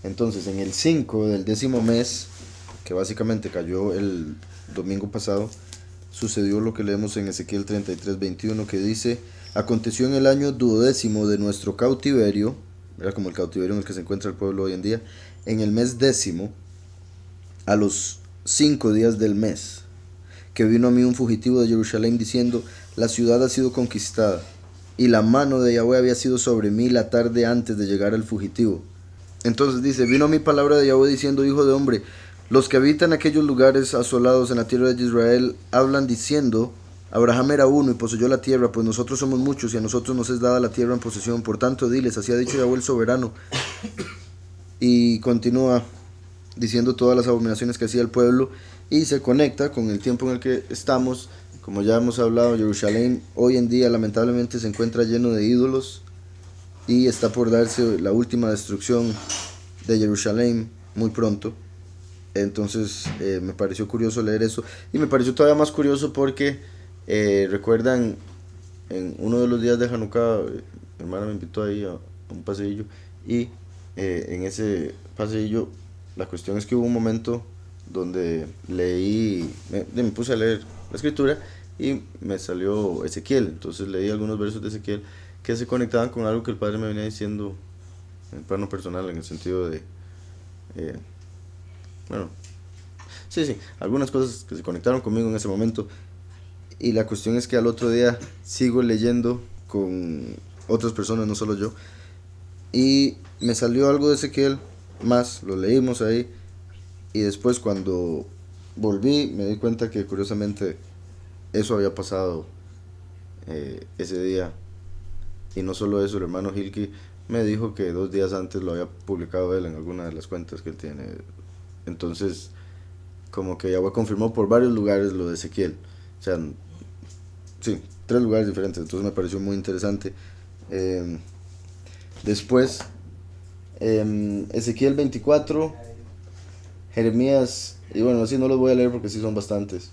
Entonces, en el 5 del 10º mes, que básicamente cayó el domingo pasado, sucedió lo que leemos en Ezequiel 33:21, que dice: aconteció en el año 12º de nuestro cautiverio, era como el cautiverio en el que se encuentra el pueblo hoy en día, en el mes 10º, a los 5 días del mes, que vino a mí un fugitivo de Jerusalén diciendo: la ciudad ha sido conquistada, y la mano de Yahweh había sido sobre mí la tarde antes de llegar el fugitivo. Entonces dice: vino mi palabra de Yahweh diciendo: hijo de hombre, los que habitan aquellos lugares asolados en la tierra de Israel hablan diciendo: Abraham era uno y poseyó la tierra, pues nosotros somos muchos y a nosotros nos es dada la tierra en posesión. Por tanto, diles: así ha dicho Yahweh el soberano. Y continúa diciendo todas las abominaciones que hacía el pueblo, y se conecta con el tiempo en el que estamos. Como ya hemos hablado, Jerusalén hoy en día lamentablemente se encuentra lleno de ídolos y está por darse la última destrucción de Jerusalén muy pronto. Entonces me pareció curioso leer eso, y me pareció todavía más curioso porque recuerdan, en uno de los días de Hanukkah, mi hermana me invitó ahí a un paseillo, y en ese paseillo la cuestión es que hubo un momento donde me puse a leer la escritura y me salió Ezequiel. Entonces leí algunos versos de Ezequiel que se conectaban con algo que el padre me venía diciendo en plano personal, en el sentido de, eh, bueno, sí, algunas cosas que se conectaron conmigo en ese momento. Y la cuestión es que al otro día sigo leyendo con otras personas, no solo yo, y me salió algo de Ezequiel más, lo leímos ahí, y después cuando volví me di cuenta que curiosamente eso había pasado ese día. Y no solo eso, el hermano Hilke me dijo que 2 días antes lo había publicado él en alguna de las cuentas que él tiene. Entonces, como que Yahweh confirmó por varios lugares lo de Ezequiel. O sea, sí, 3 lugares diferentes. Entonces me pareció muy interesante. Eh, Después, Ezequiel 24, Jeremías, y bueno, así no los voy a leer porque sí son bastantes.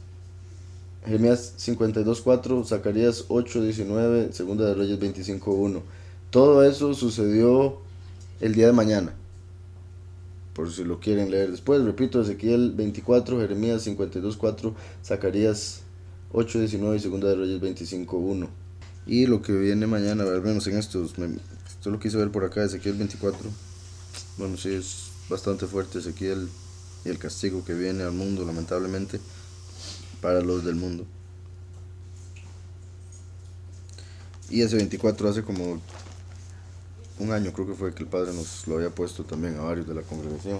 Jeremías 52:4, Zacarías 8:19, Segunda de Reyes 25:1. Todo eso sucedió el día de mañana, por si lo quieren leer después. Repito: Ezequiel 24, Jeremías 52:4, Zacarías 8:19 y Segunda de Reyes 25:1. Y lo que viene mañana, al menos en esto lo quise ver por acá, Ezequiel 24. Bueno, sí, es bastante fuerte Ezequiel y el castigo que viene al mundo, lamentablemente, para los del mundo. Y ese 24 hace como un año, creo que fue, que el padre nos lo había puesto también a varios de la congregación.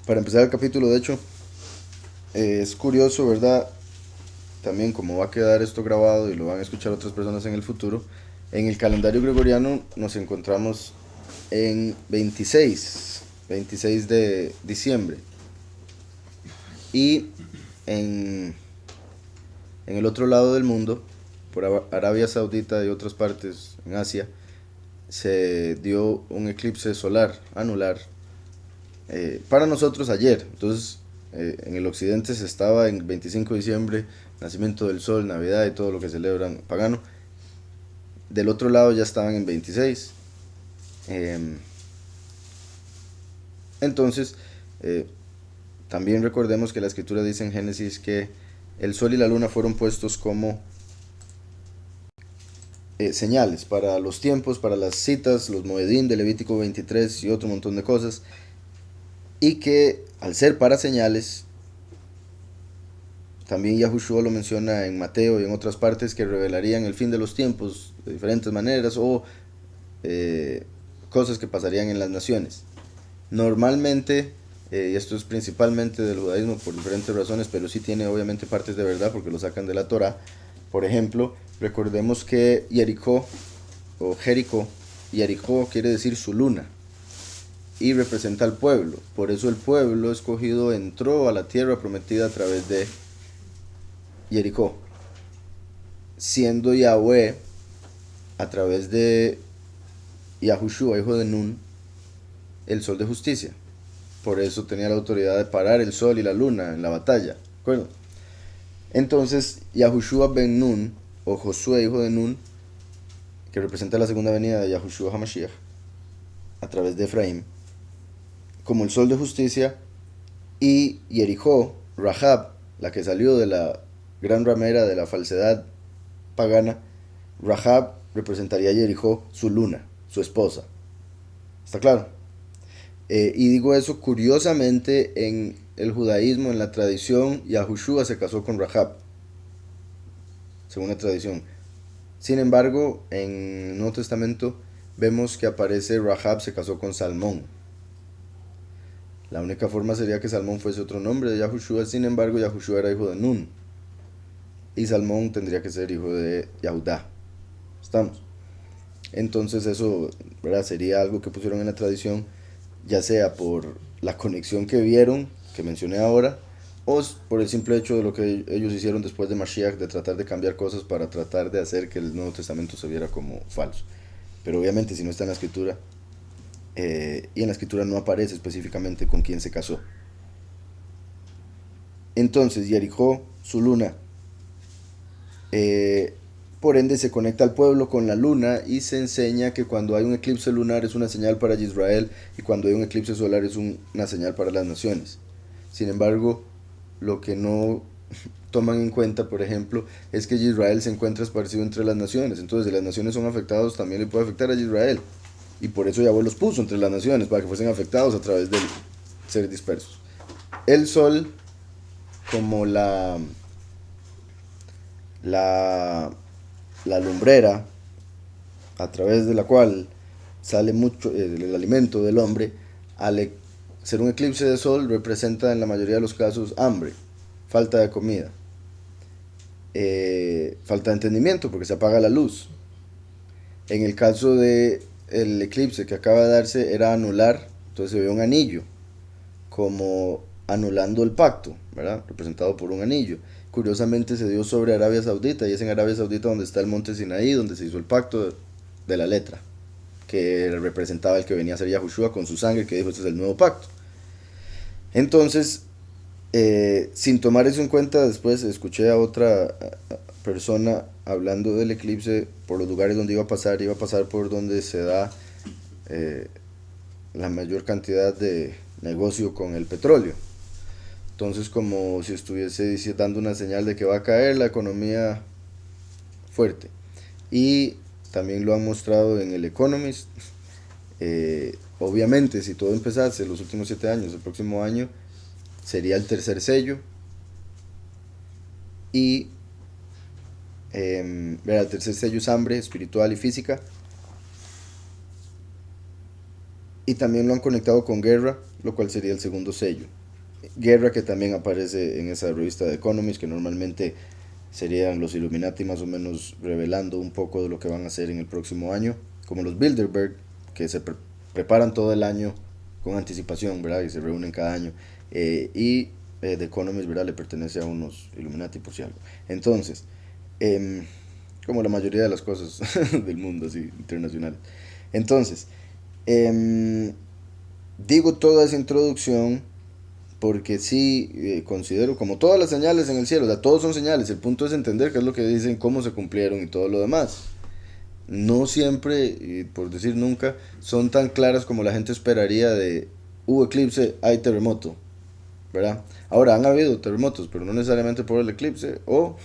Para empezar el capítulo, de hecho, es curioso, ¿verdad? También como va a quedar esto grabado y lo van a escuchar otras personas en el futuro, en el calendario gregoriano nos encontramos en 26 de diciembre. Y en, en el otro lado del mundo, por Arabia Saudita y otras partes en Asia, se dio un eclipse solar anular, para nosotros ayer. Entonces, en el occidente se estaba en 25 de diciembre, nacimiento del sol, Navidad y todo lo que celebran pagano. Del otro lado ya estaban en 26. Entonces, eh, también recordemos que la escritura dice en Génesis que el sol y la luna fueron puestos como señales para los tiempos, para las citas, los Moedín de Levítico 23 y otro montón de cosas. Y que al ser para señales, también Yahushua lo menciona en Mateo y en otras partes, que revelarían el fin de los tiempos de diferentes maneras, o eh, cosas que pasarían en las naciones. Normalmente, y esto es principalmente del judaísmo por diferentes razones, pero sí tiene obviamente partes de verdad porque lo sacan de la Torah. Por ejemplo, recordemos que Jericó o Jericó, Jericó quiere decir su luna y representa al pueblo. Por eso el pueblo escogido entró a la tierra prometida a través de Jericó, siendo Yahweh a través de Yahushua, hijo de Nun, el sol de justicia. Por eso tenía la autoridad de parar el sol y la luna en la batalla. ¿De acuerdo? Entonces, Yahushua ben Nun, o Josué, hijo de Nun, que representa la segunda venida de Yahushua HaMashiach, a través de Efraín, como el sol de justicia, y Jericó, Rahab, la que salió de la gran ramera de la falsedad pagana. Rahab representaría a Jericó, su luna, su esposa. ¿Está claro? Y digo eso curiosamente, en el judaísmo, en la tradición, Yahushua se casó con Rahab, según la tradición. Sin embargo, en el Nuevo Testamento vemos que aparece Rahab se casó con Salmón. La única forma sería que Salmón fuese otro nombre de Yahushua. Sin embargo, Yahushua era hijo de Nun, y Salmón tendría que ser hijo de Yahudá. ¿Estamos? Entonces eso, ¿verdad?, sería algo que pusieron en la tradición, ya sea por la conexión que vieron, que mencioné ahora, o por el simple hecho de lo que ellos hicieron después de Mashiach, de tratar de cambiar cosas para tratar de hacer que el Nuevo Testamento se viera como falso. Pero obviamente si no está en la escritura, y en la escritura no aparece específicamente con quién se casó. Entonces Jericó, su luna, por ende se conecta al pueblo con la luna, y se enseña que cuando hay un eclipse lunar es una señal para Israel, y cuando hay un eclipse solar es una señal para las naciones. Sin embargo, lo que no toman en cuenta, por ejemplo, es que Israel se encuentra esparcido entre las naciones. Entonces, si las naciones son afectadas, también le puede afectar a Israel. Y por eso Yahweh los puso entre las naciones, para que fuesen afectados a través de ser dispersos. El sol, como la lumbrera a través de la cual sale mucho el alimento del hombre, al ser un eclipse de sol representa en la mayoría de los casos hambre, falta de comida, falta de entendimiento porque se apaga la luz. En el caso de el eclipse que acaba de darse era anular, entonces se ve un anillo como anulando el pacto, ¿verdad?, representado por un anillo. Curiosamente se dio sobre Arabia Saudita, y es en Arabia Saudita donde está el monte Sinaí, donde se hizo el pacto de la letra, que representaba el que venía a ser Yahushua con su sangre, que dijo: este es el nuevo pacto. Entonces, sin tomar eso en cuenta, después escuché a otra persona hablando del eclipse por los lugares donde iba a pasar por donde se da la mayor cantidad de negocio con el petróleo. Entonces, como si estuviese dando una señal de que va a caer la economía fuerte. Y también lo han mostrado en el Economist. Obviamente, si todo empezase los últimos 7 años, el próximo año sería el tercer sello. Y el tercer sello es hambre espiritual y física. Y también lo han conectado con guerra, lo cual sería el segundo sello. Guerra, que también aparece en esa revista de Economist, que normalmente serían los Illuminati más o menos revelando un poco de lo que van a hacer en el próximo año, como los Bilderberg, que se preparan todo el año con anticipación, ¿verdad?, y se reúnen cada año. Y The Economist, ¿verdad?, le pertenece a unos Illuminati, por si algo. Entonces, como la mayoría de las cosas del mundo, así, internacionales. Entonces, digo toda esa introducción porque sí considero, como todas las señales en el cielo, o sea, todos son señales, el punto es entender qué es lo que dicen, cómo se cumplieron y todo lo demás. No siempre, y por decir nunca, son tan claras como la gente esperaría de hubo eclipse, hay terremoto, ¿verdad? Ahora, han habido terremotos, pero no necesariamente por el eclipse, o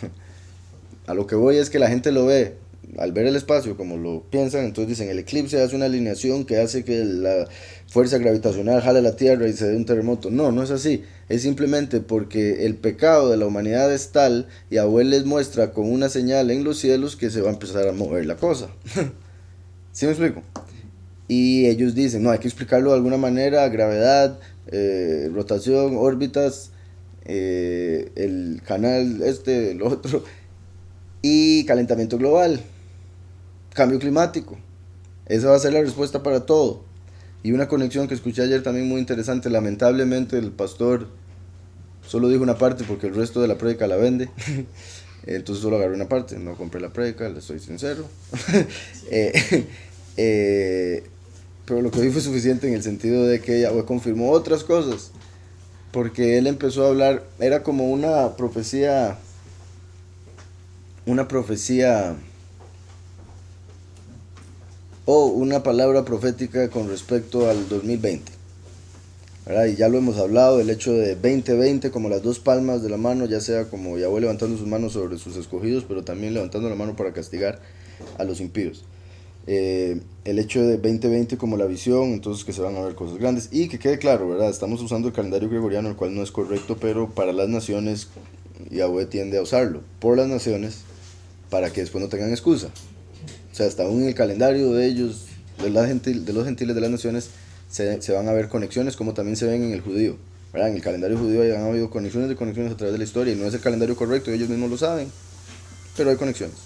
a lo que voy es que la gente lo ve, al ver el espacio como lo piensan, entonces dicen el eclipse hace una alineación que hace que la fuerza gravitacional jale la Tierra y se dé un terremoto. No, no es así, es simplemente porque el pecado de la humanidad es tal, y Abuel les muestra con una señal en los cielos que se va a empezar a mover la cosa. ¿Sí me explico? Y ellos dicen, no, hay que explicarlo de alguna manera: gravedad, rotación, órbitas, el canal el otro, y calentamiento global, cambio climático. Esa va a ser la respuesta para todo. Y una conexión que escuché ayer también muy interesante: lamentablemente el pastor solo dijo una parte porque el resto de la prédica la vende. Entonces solo agarré una parte, no compré la prédica, le soy sincero. eh, pero lo que vi fue suficiente, en el sentido de que Yahweh confirmó otras cosas, porque él empezó a hablar, era como una profecía o una palabra profética con respecto al 2020. ¿verdad? Y ya lo hemos hablado, el hecho de 20-20 como las dos palmas de la mano, ya sea como Yahweh levantando sus manos sobre sus escogidos, pero también levantando la mano para castigar a los impíos. El hecho de 20-20 como la visión, entonces que se van a ver cosas grandes. Y que quede claro, ¿verdad? Estamos usando el calendario gregoriano, el cual no es correcto, pero para las naciones Yahweh tiende a usarlo por las naciones para que después no tengan excusa. O sea, hasta aún en el calendario de ellos, de los gentiles de las naciones, se van a ver conexiones como también se ven en el judío. ¿Verdad? En el calendario judío han habido conexiones de conexiones a través de la historia y no es el calendario correcto, ellos mismos lo saben, pero hay conexiones.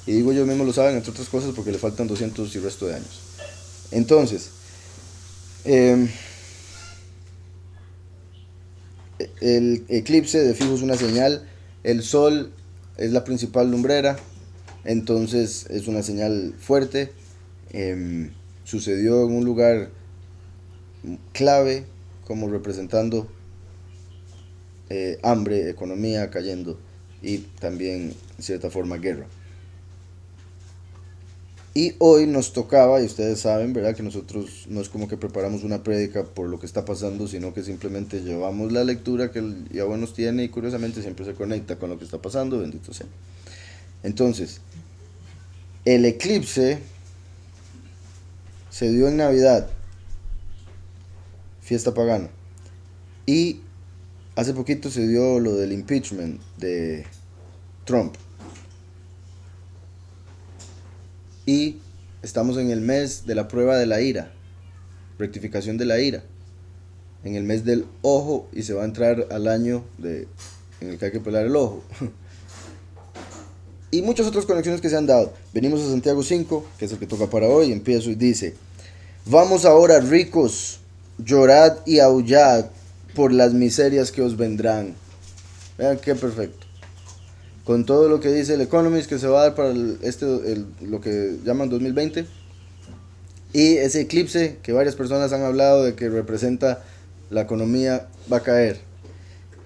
Y digo ellos mismos lo saben, entre otras cosas, porque le faltan 200 y resto de años. Entonces, el eclipse de fijo es una señal, el sol es la principal lumbrera, entonces es una señal fuerte. Sucedió en un lugar clave, como representando hambre, economía cayendo y también, en cierta forma, guerra. Y hoy nos tocaba, y ustedes saben, ¿verdad? Que nosotros no es como que preparamos una prédica por lo que está pasando, sino que simplemente llevamos la lectura que el Yahweh nos tiene y curiosamente siempre se conecta con lo que está pasando, bendito sea. Entonces, el eclipse se dio en Navidad, fiesta pagana, y hace poquito se dio lo del impeachment de Trump. Y estamos en el mes de la prueba de la ira, rectificación de la ira, en el mes del ojo, y se va a entrar al año en el que hay que pelar el ojo. Y muchas otras conexiones que se han dado. Venimos a Santiago 5, que es el que toca para hoy, empiezo y dice: vamos ahora, ricos, llorad y aullad por las miserias que os vendrán. Vean qué perfecto. Con todo lo que dice el Economist que se va a dar para lo que llaman 2020, y ese eclipse que varias personas han hablado de que representa la economía va a caer.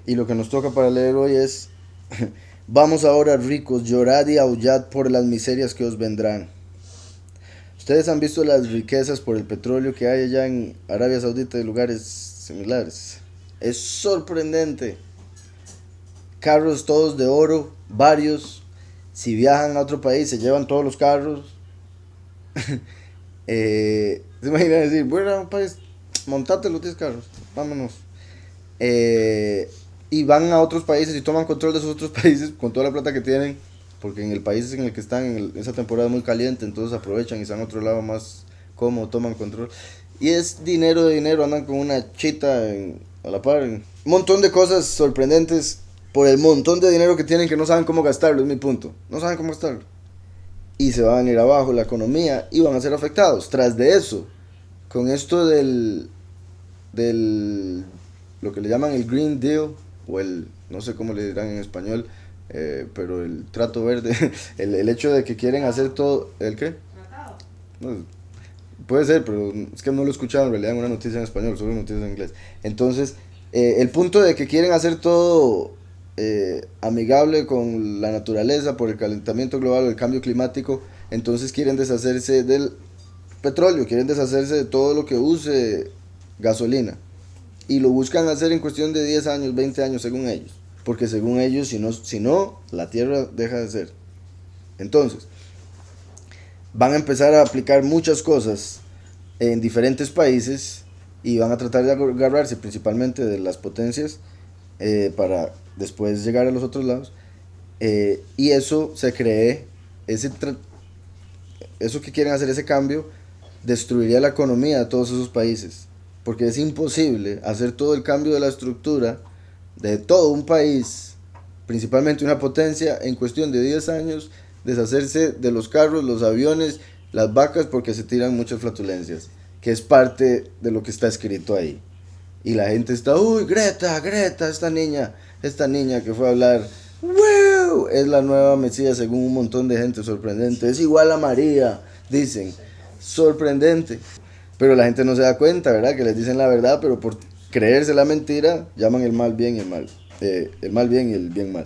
Y lo que nos toca para leer hoy es: vamos ahora, ricos, llorad y aullad por las miserias que os vendrán. Ustedes han visto las riquezas por el petróleo que hay allá en Arabia Saudita y lugares similares. Es sorprendente. Carros todos de oro, varios. Si viajan a otro país se llevan todos los carros. Se imaginan decir: bueno, a un país, montate los 10 carros, vámonos. Y van a otros países y toman control de esos otros países con toda la plata que tienen, porque en el país en el que están, en esa temporada muy caliente, entonces aprovechan y se van a otro lado más cómodo, toman control. Y es dinero de dinero, andan con una chita a la par. Un montón de cosas sorprendentes por el montón de dinero que tienen que no saben cómo gastarlo, es mi punto. No saben cómo gastarlo. Y se van a ir abajo la economía y van a ser afectados. Tras de eso, con esto del lo que le llaman el Green Deal, o no sé cómo le dirán en español, pero el trato verde, el hecho de que quieren hacer todo, ¿el qué? No, puede ser, pero es que no lo he escuchado en realidad en una noticia en español, solo noticias en inglés. Entonces, el punto de que quieren hacer todo amigable con la naturaleza por el calentamiento global o el cambio climático, entonces quieren deshacerse del petróleo, quieren deshacerse de todo lo que use gasolina. Y lo buscan hacer en cuestión de 10 años, 20 años según ellos. Porque según ellos, si no, la Tierra deja de ser. Entonces, van a empezar a aplicar muchas cosas en diferentes países y van a tratar de agarrarse principalmente de las potencias para después llegar a los otros lados. Y eso se cree, eso que quieren hacer, ese cambio, destruiría la economía de todos esos países. Porque es imposible hacer todo el cambio de la estructura de todo un país, principalmente una potencia, en cuestión de 10 años, deshacerse de los carros, los aviones, las vacas, porque se tiran muchas flatulencias, que es parte de lo que está escrito ahí. Y la gente está: uy, Greta, esta niña que fue a hablar, ¡wow!, es la nueva Mesías según un montón de gente, sorprendente, es igual a María, dicen, sorprendente. Pero la gente no se da cuenta, ¿verdad? Que les dicen la verdad, pero por creerse la mentira, llaman el mal bien y el mal bien y el bien mal.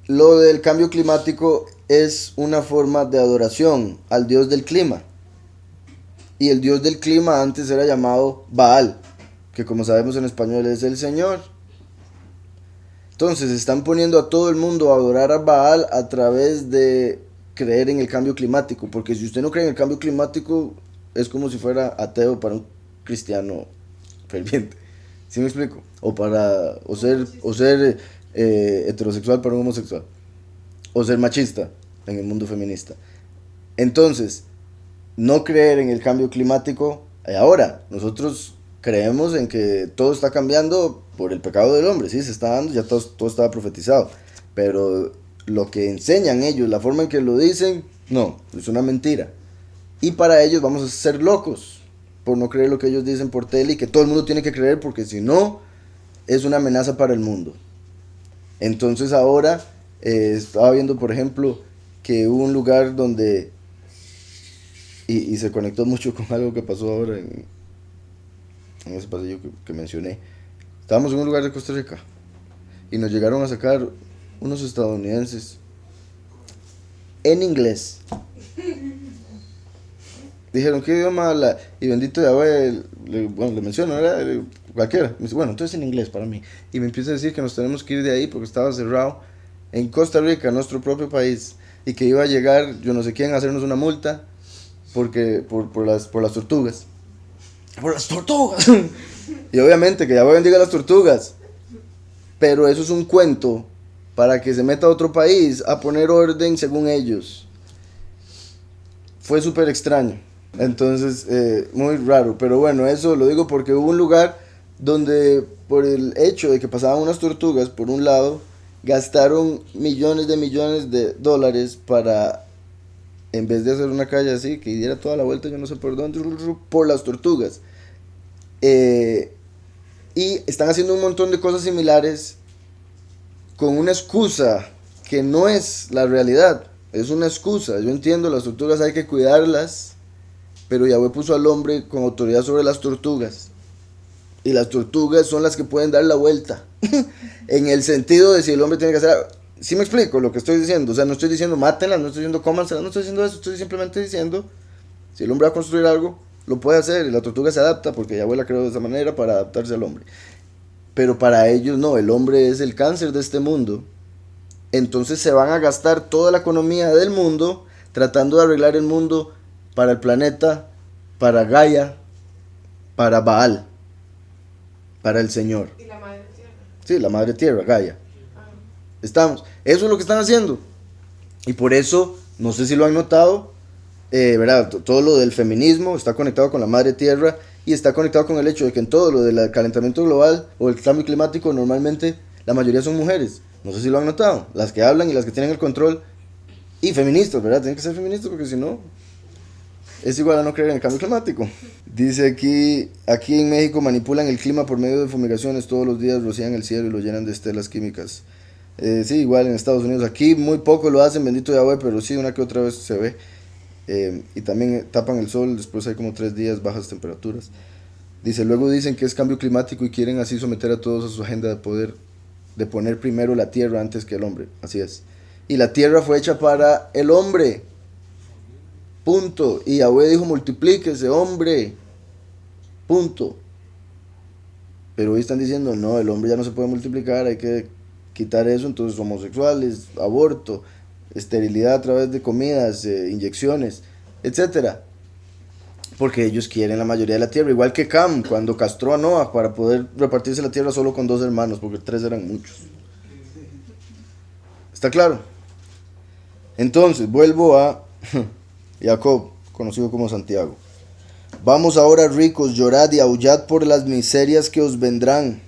Lo del cambio climático es una forma de adoración al dios del clima. Y el dios del clima antes era llamado Baal, que como sabemos en español es el Señor. Entonces están poniendo a todo el mundo a adorar a Baal a través de creer en el cambio climático, porque si usted no cree en el cambio climático es como si fuera ateo para un cristiano ferviente. ¿Sí me explico? O ser heterosexual para un homosexual, o ser machista en el mundo feminista. Entonces, no creer en el cambio climático, ahora, nosotros creemos en que todo está cambiando por el pecado del hombre, sí, se está dando, ya todo estaba profetizado, pero lo que enseñan ellos, la forma en que lo dicen, no, es una mentira. Y para ellos vamos a ser locos por no creer lo que ellos dicen por tele y que todo el mundo tiene que creer porque si no, es una amenaza para el mundo. Entonces ahora estaba viendo, por ejemplo, que hubo un lugar donde, y se conectó mucho con algo que pasó ahora en ese pasillo que mencioné. Estábamos en un lugar de Costa Rica y nos llegaron a sacar unos estadounidenses en inglés. Dijeron, ¿qué idioma habla? Y bendito Yahweh, le menciono, ¿verdad? Cualquiera. Me dice, bueno, entonces en inglés para mí. Y me empieza a decir que nos tenemos que ir de ahí porque estaba cerrado en Costa Rica, nuestro propio país. Y que iba a llegar, yo no sé quién, a hacernos una multa porque por las tortugas. ¡Por las tortugas! Y obviamente que Yahweh bendiga las tortugas. Pero eso es un cuento para que se meta a otro país a poner orden según ellos. Fue súper extraño. Entonces, muy raro. Pero bueno, eso lo digo porque hubo un lugar donde por el hecho de que pasaban unas tortugas por un lado, gastaron millones de dólares para, en vez de hacer una calle así, que diera toda la vuelta, yo no sé por dónde, por las tortugas. Y están haciendo un montón de cosas similares con una excusa que no es la realidad. Es una excusa. Yo entiendo, las tortugas hay que cuidarlas, pero Yahweh puso al hombre con autoridad sobre las tortugas. Y las tortugas son las que pueden dar la vuelta. En el sentido de si el hombre tiene que hacer algo. ¿Sí me explico lo que estoy diciendo? O sea, no estoy diciendo mátenlas, no estoy diciendo cómanselas, no estoy diciendo eso. Estoy simplemente diciendo, si el hombre va a construir algo, lo puede hacer. Y la tortuga se adapta porque Yahweh la creó de esa manera para adaptarse al hombre. Pero para ellos no, el hombre es el cáncer de este mundo. Entonces se van a gastar toda la economía del mundo tratando de arreglar el mundo para el planeta, para Gaia, para Baal, para el Señor. ¿Y la madre tierra? Sí, la madre tierra, Gaia. Estamos. Eso es lo que están haciendo. Y por eso, no sé si lo han notado, ¿verdad? Todo lo del feminismo está conectado con la madre tierra y está conectado con el hecho de que en todo lo del calentamiento global o el cambio climático normalmente la mayoría son mujeres. No sé si lo han notado. Las que hablan y las que tienen el control. Y feministas, ¿verdad? Tienen que ser feministas porque si no, es igual a no creer en el cambio climático. Dice aquí en México manipulan el clima por medio de fumigaciones. Todos los días rocían el cielo y lo llenan de estelas químicas. Sí, igual en Estados Unidos. Aquí muy poco lo hacen, bendito Yahweh, pero sí, una que otra vez se ve. Y también tapan el sol, después hay como 3 días bajas temperaturas. Dice, luego dicen que es cambio climático y quieren así someter a todos a su agenda de poder, de poner primero la tierra antes que el hombre. Así es. Y la tierra fue hecha para el hombre. Punto. Y Yahweh dijo, multiplíquese, hombre. Punto. Pero hoy están diciendo, no, el hombre ya no se puede multiplicar, hay que quitar eso, entonces homosexuales, aborto, esterilidad a través de comidas, inyecciones, etcétera. Porque ellos quieren la mayoría de la tierra, igual que Cam, cuando castró a Noah para poder repartirse la tierra solo con 2 hermanos, porque 3 eran muchos. ¿Está claro? Entonces, vuelvo a Jacob, conocido como Santiago. Vamos ahora, ricos, llorad y aullad por las miserias que os vendrán.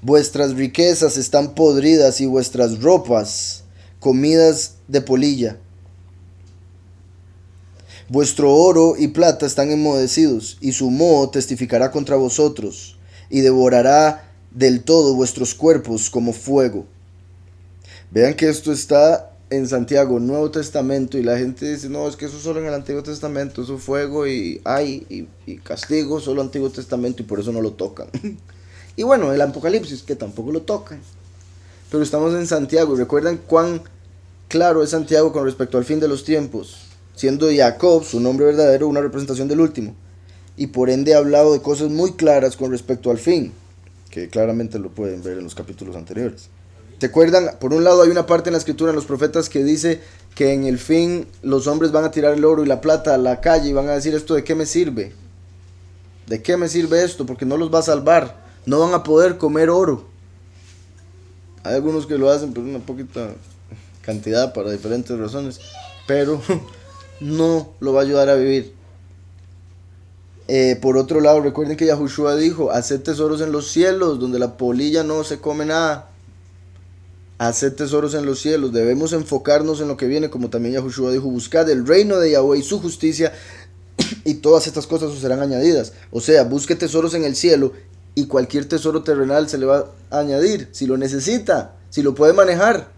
Vuestras riquezas están podridas y vuestras ropas comidas de polilla. Vuestro oro y plata están enmudecidos, y su moho testificará contra vosotros, y devorará del todo vuestros cuerpos como fuego. Vean que esto está en Santiago, Nuevo Testamento, y la gente dice, no, es que eso solo en el Antiguo Testamento, eso fuego y castigo, solo Antiguo Testamento, y por eso no lo tocan. Y bueno, el Apocalipsis, que tampoco lo tocan. Pero estamos en Santiago, y recuerdan cuán claro es Santiago con respecto al fin de los tiempos, siendo Jacob, su nombre verdadero, una representación del último. y por ende ha hablado de cosas muy claras con respecto al fin, que claramente lo pueden ver en los capítulos anteriores. ¿Se acuerdan? Por un lado hay una parte en la escritura, en los profetas, que dice que en el fin los hombres van a tirar el oro y la plata a la calle y van a decir: ¿esto de qué me sirve? ¿De qué me sirve esto? Porque no los va a salvar. No van a poder comer oro. Hay algunos que lo hacen por una poquita cantidad para diferentes razones, pero no lo va a ayudar a vivir. Por otro lado, recuerden que Yahushua dijo: haced tesoros en los cielos, donde la polilla no se come nada. Haced tesoros en los cielos. Debemos enfocarnos en lo que viene, como también Yahushua dijo: buscad el reino de Yahweh y su justicia, y todas estas cosas os serán añadidas. O sea, busque tesoros en el cielo, y cualquier tesoro terrenal se le va a añadir, si lo necesita, si lo puede manejar.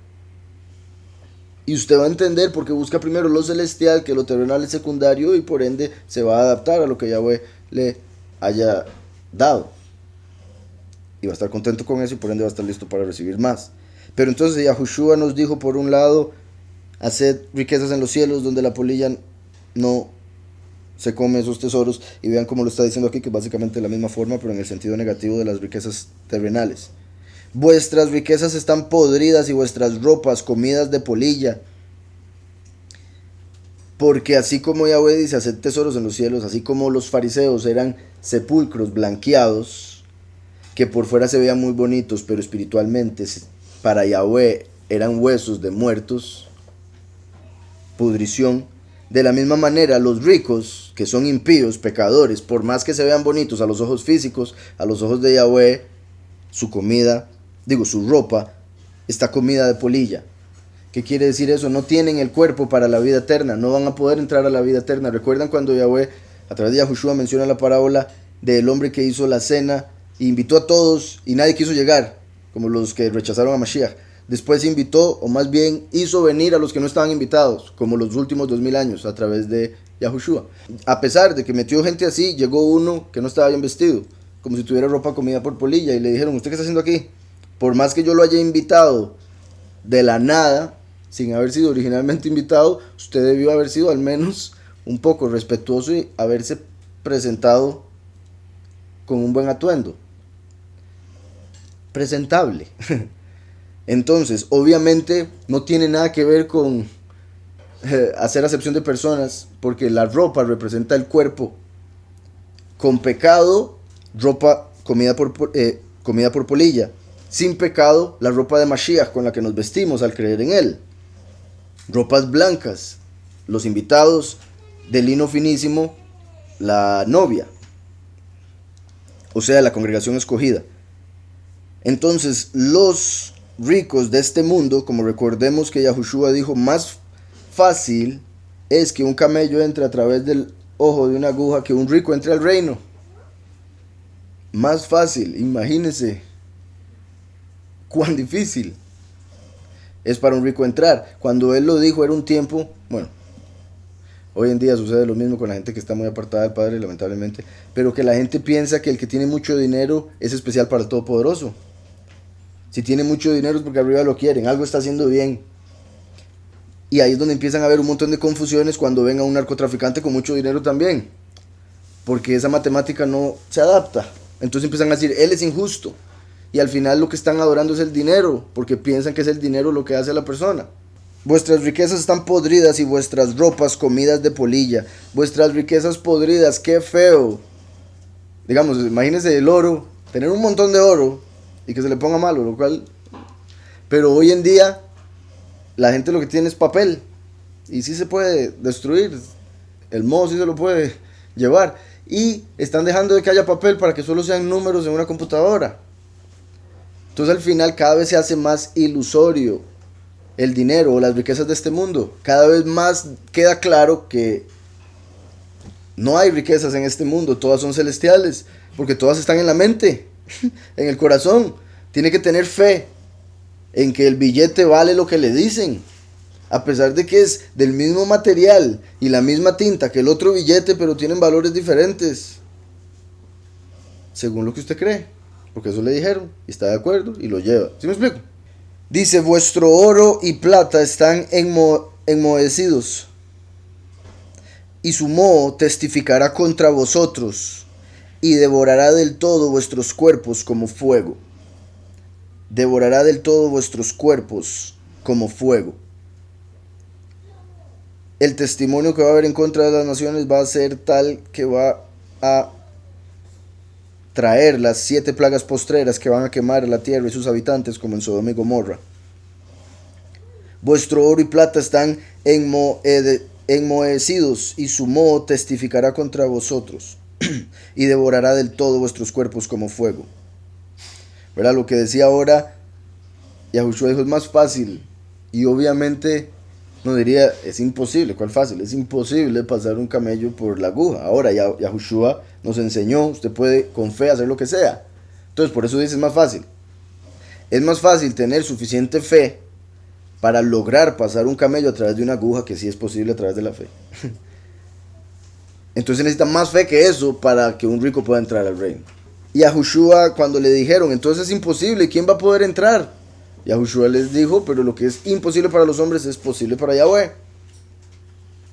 Y usted va a entender por qué busca primero lo celestial, que lo terrenal es secundario, y por ende se va a adaptar a lo que Yahweh le haya dado. Y va a estar contento con eso, y por ende va a estar listo para recibir más. Pero entonces Yahushua nos dijo, por un lado: haced riquezas en los cielos, donde la polilla no se come esos tesoros. Y vean cómo lo está diciendo aquí, que es básicamente la misma forma, pero en el sentido negativo de las riquezas terrenales. Vuestras riquezas están podridas y vuestras ropas comidas de polilla. Porque así como Yahweh dice: haced tesoros en los cielos, así como los fariseos eran sepulcros blanqueados, que por fuera se veían muy bonitos, pero espiritualmente para Yahweh eran huesos de muertos, pudrición. De la misma manera, los ricos, que son impíos, pecadores, por más que se vean bonitos a los ojos físicos, a los ojos de Yahweh, su comida, su ropa, está comida de polilla. ¿Qué quiere decir eso? No tienen el cuerpo para la vida eterna, no van a poder entrar a la vida eterna. ¿Recuerdan cuando Yahweh, a través de Yahushua, menciona la parábola del hombre que hizo la cena e invitó a todos y nadie quiso llegar, como los que rechazaron a Mashiach? Después invitó, o más bien hizo venir a los que no estaban invitados, como los últimos 2000 años, a través de Yahushua. A pesar de que metió gente así, llegó uno que no estaba bien vestido, como si tuviera ropa comida por polilla, y le dijeron: ¿usted qué está haciendo aquí? Por más que yo lo haya invitado de la nada, sin haber sido originalmente invitado, usted debió haber sido al menos un poco respetuoso y haberse presentado con un buen atuendo. Presentable. Entonces, obviamente no tiene nada que ver con hacer acepción de personas, porque la ropa representa el cuerpo. Con pecado, ropa comida por polilla. Sin pecado, la ropa de Mashiach con la que nos vestimos al creer en él. Ropas blancas, los invitados, de lino finísimo, la novia, o sea, la congregación escogida. Entonces, los ricos de este mundo, como recordemos que Yahushua dijo: más fácil es que un camello entre a través del ojo de una aguja que un rico entre al reino. Más fácil, imagínense cuán difícil es para un rico entrar. Cuando él lo dijo era un tiempo, bueno, hoy en día sucede lo mismo con la gente que está muy apartada del Padre, lamentablemente, pero que la gente piensa que el que tiene mucho dinero es especial para el Todopoderoso. Si tiene mucho dinero es porque arriba lo quieren, algo está haciendo bien. Y ahí es donde empiezan a haber un montón de confusiones cuando ven a un narcotraficante con mucho dinero también, porque esa matemática no se adapta. Entonces empiezan a decir: él es injusto. Y al final lo que están adorando es el dinero, porque piensan que es el dinero lo que hace a la persona. Vuestras riquezas están podridas y vuestras ropas comidas de polilla. Vuestras riquezas podridas, qué feo. Digamos, imagínense el oro, tener un montón de oro y que se le ponga malo, lo cual... Pero hoy en día la gente lo que tiene es papel, y sí se puede destruir, el moho sí se lo puede llevar, y están dejando de que haya papel para que solo sean números en una computadora. Entonces al final cada vez se hace más ilusorio el dinero o las riquezas de este mundo. Cada vez más queda claro que no hay riquezas en este mundo, todas son celestiales, porque todas están en la mente, en el corazón. Tiene que tener fe en que el billete vale lo que le dicen, a pesar de que es del mismo material y la misma tinta que el otro billete, pero tienen valores diferentes, según lo que usted cree, porque eso le dijeron, y está de acuerdo, y lo lleva. ¿Sí me explico? Dice: vuestro oro y plata están enmohecidos. y su moho testificará contra vosotros, y devorará del todo vuestros cuerpos como fuego. Devorará del todo vuestros cuerpos como fuego. El testimonio que va a haber en contra de las naciones va a ser tal que va a traer las 7 plagas postreras que van a quemar a la tierra y sus habitantes como en Sodoma y Gomorra. Vuestro oro y plata están enmohecidos, y su moho testificará contra vosotros, y devorará del todo vuestros cuerpos como fuego. ¿Verdad? Lo que decía ahora, Yahushua dijo, es más fácil, y obviamente no diría, es imposible. ¿Cuál fácil? Es imposible pasar un camello por la aguja. Ahora Yahushua nos enseñó, usted puede con fe hacer lo que sea. Entonces por eso dice, es más fácil. Es más fácil tener suficiente fe para lograr pasar un camello a través de una aguja, que sí es posible a través de la fe. Entonces necesita más fe que eso para que un rico pueda entrar al reino. Y a Yahushua, cuando le dijeron, entonces es imposible, ¿quién va a poder entrar? Yahushua les dijo, pero lo que es imposible para los hombres es posible para Yahweh.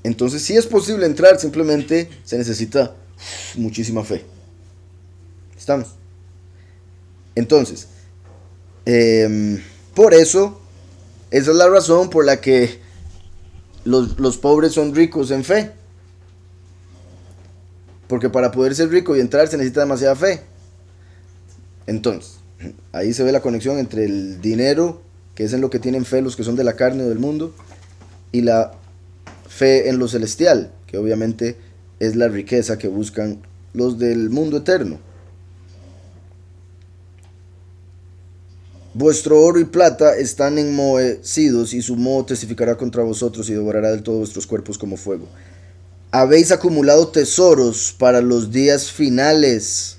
Entonces sí es posible entrar, simplemente se necesita muchísima fe. ¿Estamos? Entonces, por eso, esa es la razón por la que los pobres son ricos en fe. Porque para poder ser rico y entrar se necesita demasiada fe. Entonces, ahí se ve la conexión entre el dinero, que es en lo que tienen fe los que son de la carne o del mundo, y la fe en lo celestial, que obviamente es la riqueza que buscan los del mundo eterno. Vuestro oro y plata están enmohecidos, y su moho testificará contra vosotros, y devorará del todo vuestros cuerpos como fuego. Habéis acumulado tesoros para los días finales.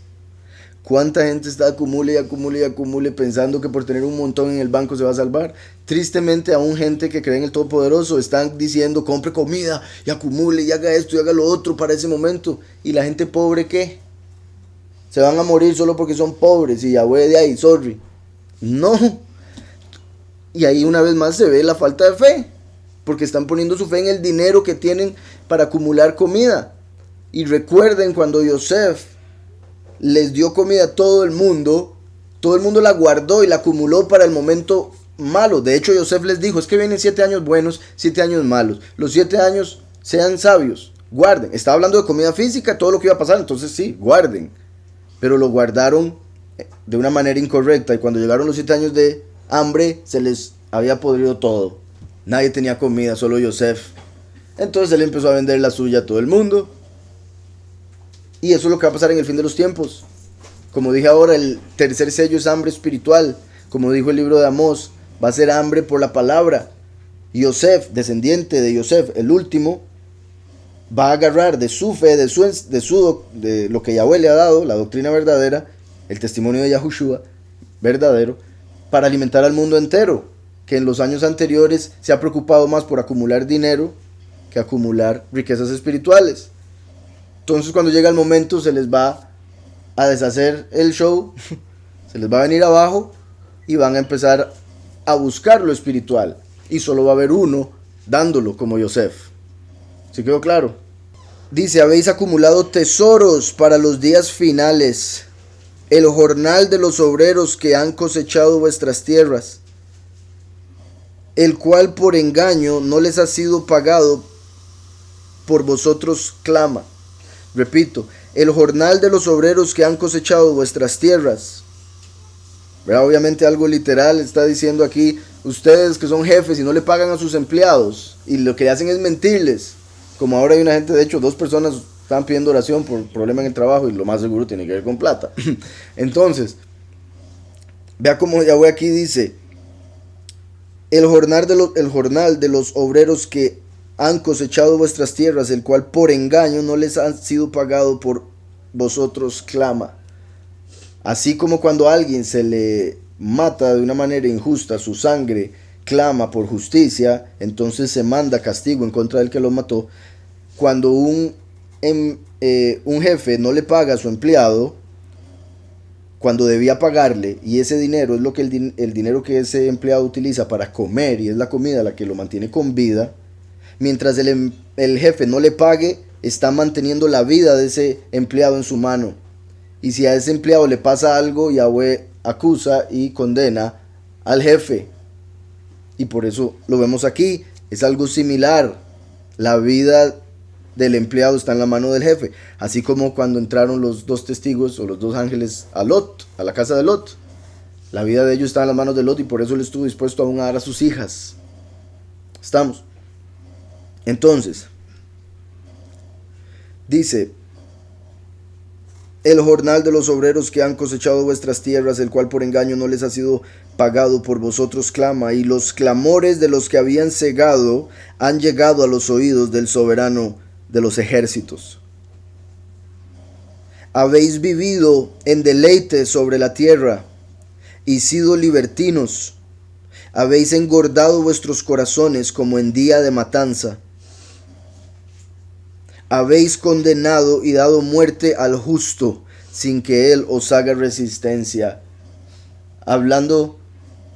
¿Cuánta gente está acumule y acumule y acumule pensando que por tener un montón en el banco se va a salvar? Tristemente, aún gente que cree en el Todopoderoso están diciendo, compre comida y acumule y haga esto y haga lo otro para ese momento. ¿Y la gente pobre qué? Se van a morir solo porque son pobres y Yahweh de ahí, sorry. No. Y ahí una vez más se ve la falta de fe, porque están poniendo su fe en el dinero que tienen para acumular comida. Y recuerden cuando Yosef les dio comida a todo el mundo la guardó y la acumuló para el momento malo. De hecho, Yosef les dijo, es que vienen 7 años buenos, 7 años malos. Los 7 años sean sabios, guarden. Estaba hablando de comida física, todo lo que iba a pasar, entonces sí, guarden. Pero lo guardaron de una manera incorrecta, y cuando llegaron los 7 años de hambre, se les había podrido todo. Nadie tenía comida, solo Yosef. Entonces él empezó a vender la suya a todo el mundo. Y eso es lo que va a pasar en el fin de los tiempos. Como dije ahora, el tercer sello es hambre espiritual. Como dijo el libro de Amós, va a ser hambre por la palabra. Yosef, descendiente de Yosef, el último, va a agarrar de su fe, de lo que Yahweh le ha dado, la doctrina verdadera, el testimonio de Yahushua verdadero, para alimentar al mundo entero, que en los años anteriores se ha preocupado más por acumular dinero que acumular riquezas espirituales. Entonces cuando llega el momento se les va a deshacer el show, se les va a venir abajo y van a empezar a buscar lo espiritual, y solo va a haber uno dándolo, como Yosef. ¿Sí quedó claro? Dice, habéis acumulado tesoros para los días finales, el jornal de los obreros que han cosechado vuestras tierras, el cual por engaño no les ha sido pagado, por vosotros clama. Repito, el jornal de los obreros que han cosechado vuestras tierras. ¿Verdad? Obviamente algo literal está diciendo aquí, ustedes que son jefes y no le pagan a sus empleados y lo que hacen es mentirles. Como ahora hay una gente, de hecho 2 personas están pidiendo oración por problema en el trabajo y lo más seguro tiene que ver con plata. Entonces, vea como Yahweh aquí dice, el jornal de los obreros que han cosechado vuestras tierras, el cual por engaño no les ha sido pagado, por vosotros clama. Así como cuando a alguien se le mata de una manera injusta, su sangre clama por justicia, entonces se manda castigo en contra del que lo mató. Cuando un jefe no le paga a su empleado cuando debía pagarle, y ese dinero es lo que el dinero que ese empleado utiliza para comer, y es la comida la que lo mantiene con vida, mientras el jefe no le pague, está manteniendo la vida de ese empleado en su mano. Y si a ese empleado le pasa algo, Yahweh acusa y condena al jefe. Y por eso lo vemos aquí. Es algo similar. La vida del empleado está en la mano del jefe. Así como cuando entraron los dos testigos o los dos ángeles a Lot, a la casa de Lot. La vida de ellos está en las manos de Lot y por eso él estuvo dispuesto aún a dar a sus hijas. ¿Estamos? Entonces, dice: el jornal de los obreros que han cosechado vuestras tierras, el cual por engaño no les ha sido pagado por vosotros, clama, y los clamores de los que habían cegado han llegado a los oídos del soberano de los ejércitos. Habéis vivido en deleite sobre la tierra y sido libertinos. Habéis engordado vuestros corazones como en día de matanza. Habéis condenado y dado muerte al justo sin que él os haga resistencia. Hablando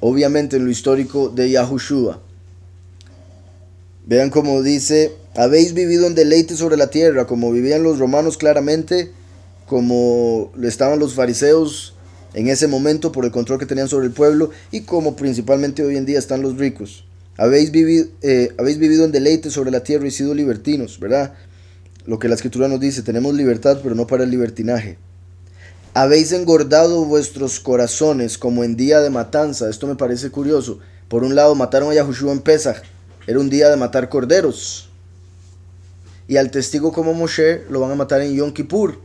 obviamente en lo histórico de Yahushua. Vean cómo dice: habéis vivido en deleite sobre la tierra, como vivían los romanos claramente, como estaban los fariseos en ese momento por el control que tenían sobre el pueblo, y como principalmente hoy en día están los ricos. Habéis vivido en deleite sobre la tierra y sido libertinos, ¿verdad? Lo que la escritura nos dice: tenemos libertad, pero no para el libertinaje. Habéis engordado vuestros corazones como en día de matanza. Esto me parece curioso. Por un lado, mataron a Yahushua en Pesaj. Era un día de matar corderos. Y al testigo como Moshe lo van a matar en Yom Kippur.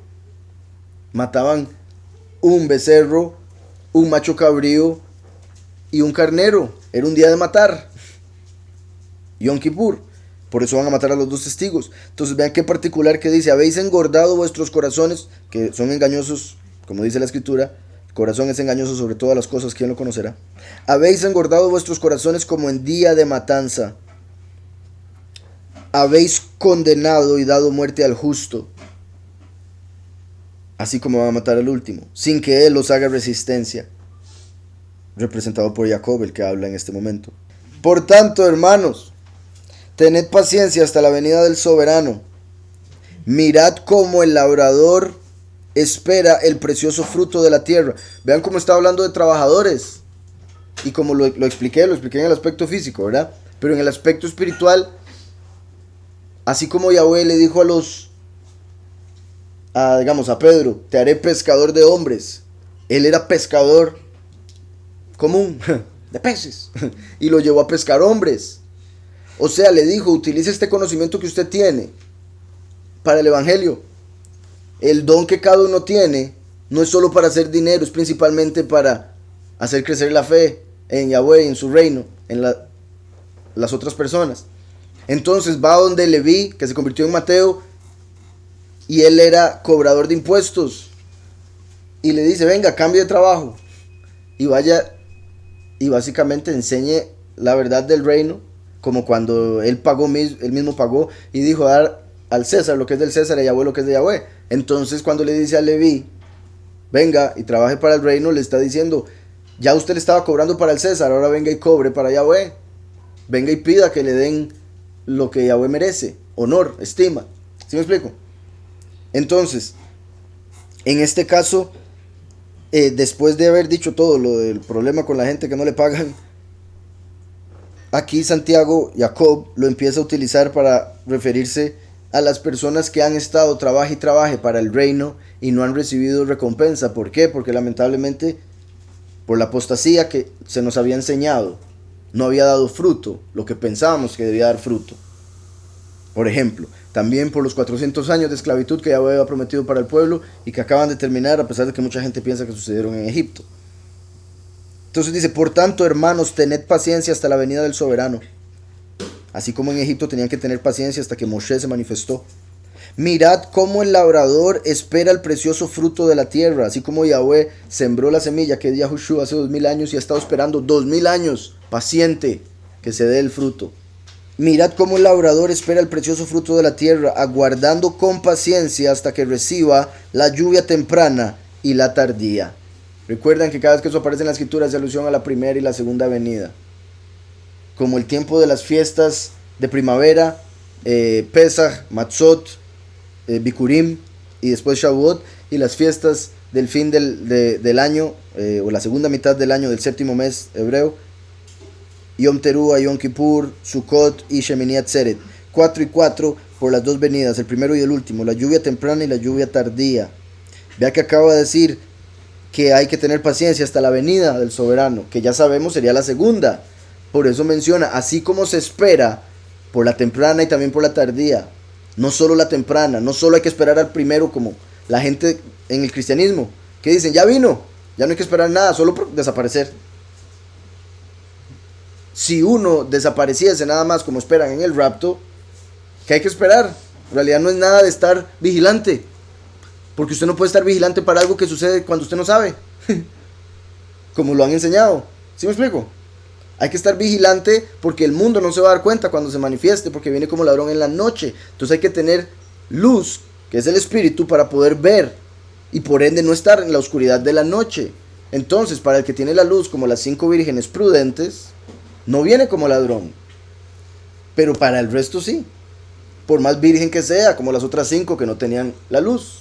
Mataban un becerro, un macho cabrío y un carnero. Era un día de matar. Yom Kippur. Por eso van a matar a los dos testigos. Entonces vean qué particular que dice: habéis engordado vuestros corazones, que son engañosos, como dice la escritura. El corazón es engañoso sobre todas las cosas, ¿quién lo conocerá? Habéis engordado vuestros corazones como en día de matanza. Habéis condenado y dado muerte al justo, así como van a matar al último, sin que él os haga resistencia. Representado por Jacob, el que habla en este momento. Por tanto, hermanos, tened paciencia hasta la venida del soberano. Mirad cómo el labrador espera el precioso fruto de la tierra. Vean cómo está hablando de trabajadores. Y como lo expliqué en el aspecto físico, ¿verdad? Pero en el aspecto espiritual, así como Yahweh le dijo a Pedro: te haré pescador de hombres. Él era pescador común de peces y lo llevó a pescar hombres. O sea, le dijo: utilice este conocimiento que usted tiene para el evangelio. El don que cada uno tiene no es solo para hacer dinero, es principalmente para hacer crecer la fe en Yahweh, en su reino, en las otras personas. Entonces va donde Leví, que se convirtió en Mateo, y él era cobrador de impuestos, y le dice: venga, cambie de trabajo y vaya y básicamente enseñe la verdad del reino, como cuando él mismo pagó y dijo: dar al César lo que es del César y a Yahweh lo que es de Yahweh. Entonces cuando le dice a Leví: venga y trabaje para el reino, le está diciendo: ya usted le estaba cobrando para el César, ahora venga y cobre para Yahweh. Venga y pida que le den lo que Yahweh merece, honor, estima. ¿Sí me explico? Entonces, en este caso, después de haber dicho todo lo del problema con la gente que no le pagan, aquí Jacob lo empieza a utilizar para referirse a las personas que han estado trabaje y trabaje para el reino y no han recibido recompensa. ¿Por qué? Porque lamentablemente, por la apostasía que se nos había enseñado, no había dado fruto, lo que pensábamos que debía dar fruto. Por ejemplo, también por los 400 años de esclavitud que Yahweh había prometido para el pueblo y que acaban de terminar, a pesar de que mucha gente piensa que sucedieron en Egipto. Entonces dice: por tanto, hermanos, tened paciencia hasta la venida del soberano. Así como en Egipto tenían que tener paciencia hasta que Moshe se manifestó. Mirad cómo el labrador espera el precioso fruto de la tierra, así como Yahweh sembró la semilla que es Yahushua hace 2000 años y ha estado esperando 2000 años paciente que se dé el fruto. Mirad cómo el labrador espera el precioso fruto de la tierra, aguardando con paciencia hasta que reciba la lluvia temprana y la tardía. Recuerdan que cada vez que eso aparece en la escritura hace alusión a la primera y la segunda venida. Como el tiempo de las fiestas de primavera, Pesaj, Matzot, Bikurim y después Shavuot, y las fiestas del fin del año, o la segunda mitad del año del séptimo mes hebreo, Yom Teruah, Yom Kippur, Sukkot y Shemini Atzeret. 4 y 4 por las dos venidas, el primero y el último, la lluvia temprana y la lluvia tardía. Vea que acaba de decir que hay que tener paciencia hasta la venida del soberano, que ya sabemos sería la segunda. Por eso menciona, así como se espera por la temprana y también por la tardía. No solo la temprana, no solo hay que esperar al primero como la gente en el cristianismo, que dicen, ya vino, ya no hay que esperar nada, solo por desaparecer. Si uno desapareciese nada más como esperan en el rapto, ¿qué hay que esperar? En realidad no es nada de estar vigilante, porque usted no puede estar vigilante para algo que sucede cuando usted no sabe, como lo han enseñado. ¿Sí me explico? Hay que estar vigilante porque el mundo no se va a dar cuenta cuando se manifieste, porque viene como ladrón en la noche. Entonces hay que tener luz, que es el espíritu, para poder ver y por ende no estar en la oscuridad de la noche. Entonces, para el que tiene la luz, como las 5 vírgenes prudentes, no viene como ladrón, pero para el resto sí, por más virgen que sea, como las otras 5 que no tenían la luz,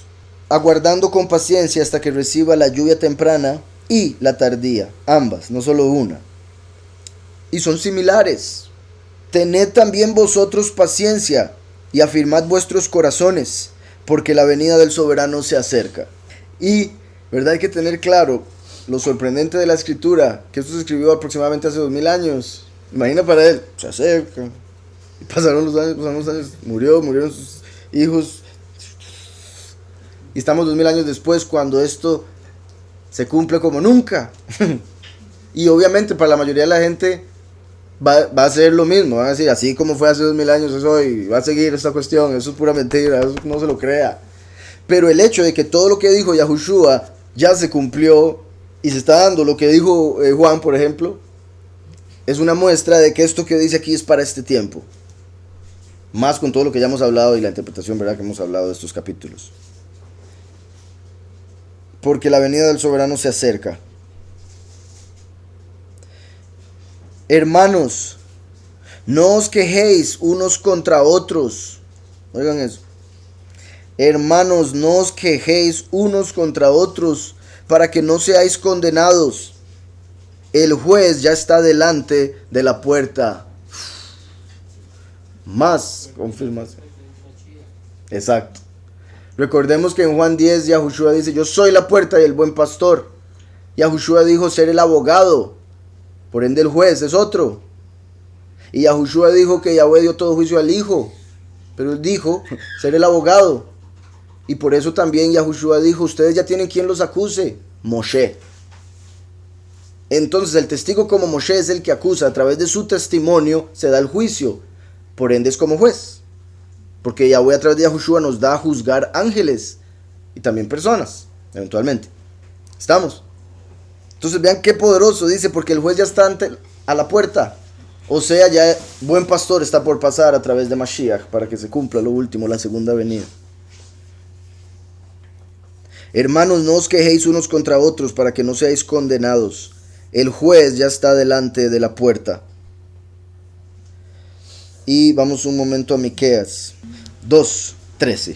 aguardando con paciencia hasta que reciba la lluvia temprana y la tardía, ambas, no solo una. Y son similares. Tened también vosotros paciencia y afirmad vuestros corazones, porque la venida del soberano se acerca. Y, ¿verdad? Hay que tener claro lo sorprendente de la escritura, que esto se escribió aproximadamente hace 2000 años. Imagina para él, se acerca. Y pasaron los años, murieron sus hijos. Y estamos 2000 años después cuando esto se cumple como nunca. Y obviamente para la mayoría de la gente va a ser lo mismo. Van a decir, así como fue hace 2000 años, eso hoy va a seguir esta cuestión, eso es pura mentira, eso no se lo crea. Pero el hecho de que todo lo que dijo Yahushua ya se cumplió y se está dando lo que dijo Juan, por ejemplo, es una muestra de que esto que dice aquí es para este tiempo. Más con todo lo que ya hemos hablado y la interpretación, ¿verdad?, que hemos hablado de estos capítulos. Porque la venida del soberano se acerca. Hermanos, no os quejéis unos contra otros. Oigan eso. Hermanos, no os quejéis unos contra otros, para que no seáis condenados. El juez ya está delante de la puerta. Más confirmación. Exacto. Recordemos que en Juan 10 Yahushua dice, yo soy la puerta y el buen pastor. Yahushua dijo ser el abogado. Por ende el juez es otro. Y Yahushua dijo que Yahweh dio todo juicio al Hijo. Pero él dijo ser el abogado. Y por eso también Yahushua dijo, ustedes ya tienen quien los acuse. Moshe. Entonces el testigo como Moshe es el que acusa. A través de su testimonio se da el juicio. Por ende es como juez. Porque Yahweh a través de Yahushua nos da a juzgar ángeles. Y también personas, eventualmente. ¿Estamos? Entonces vean qué poderoso, dice, porque el juez ya está a la puerta. O sea, ya buen pastor está por pasar a través de Mashiach para que se cumpla lo último, la segunda venida. Hermanos, no os quejéis unos contra otros para que no seáis condenados. El juez ya está delante de la puerta. Y vamos un momento a Miqueas 2:13.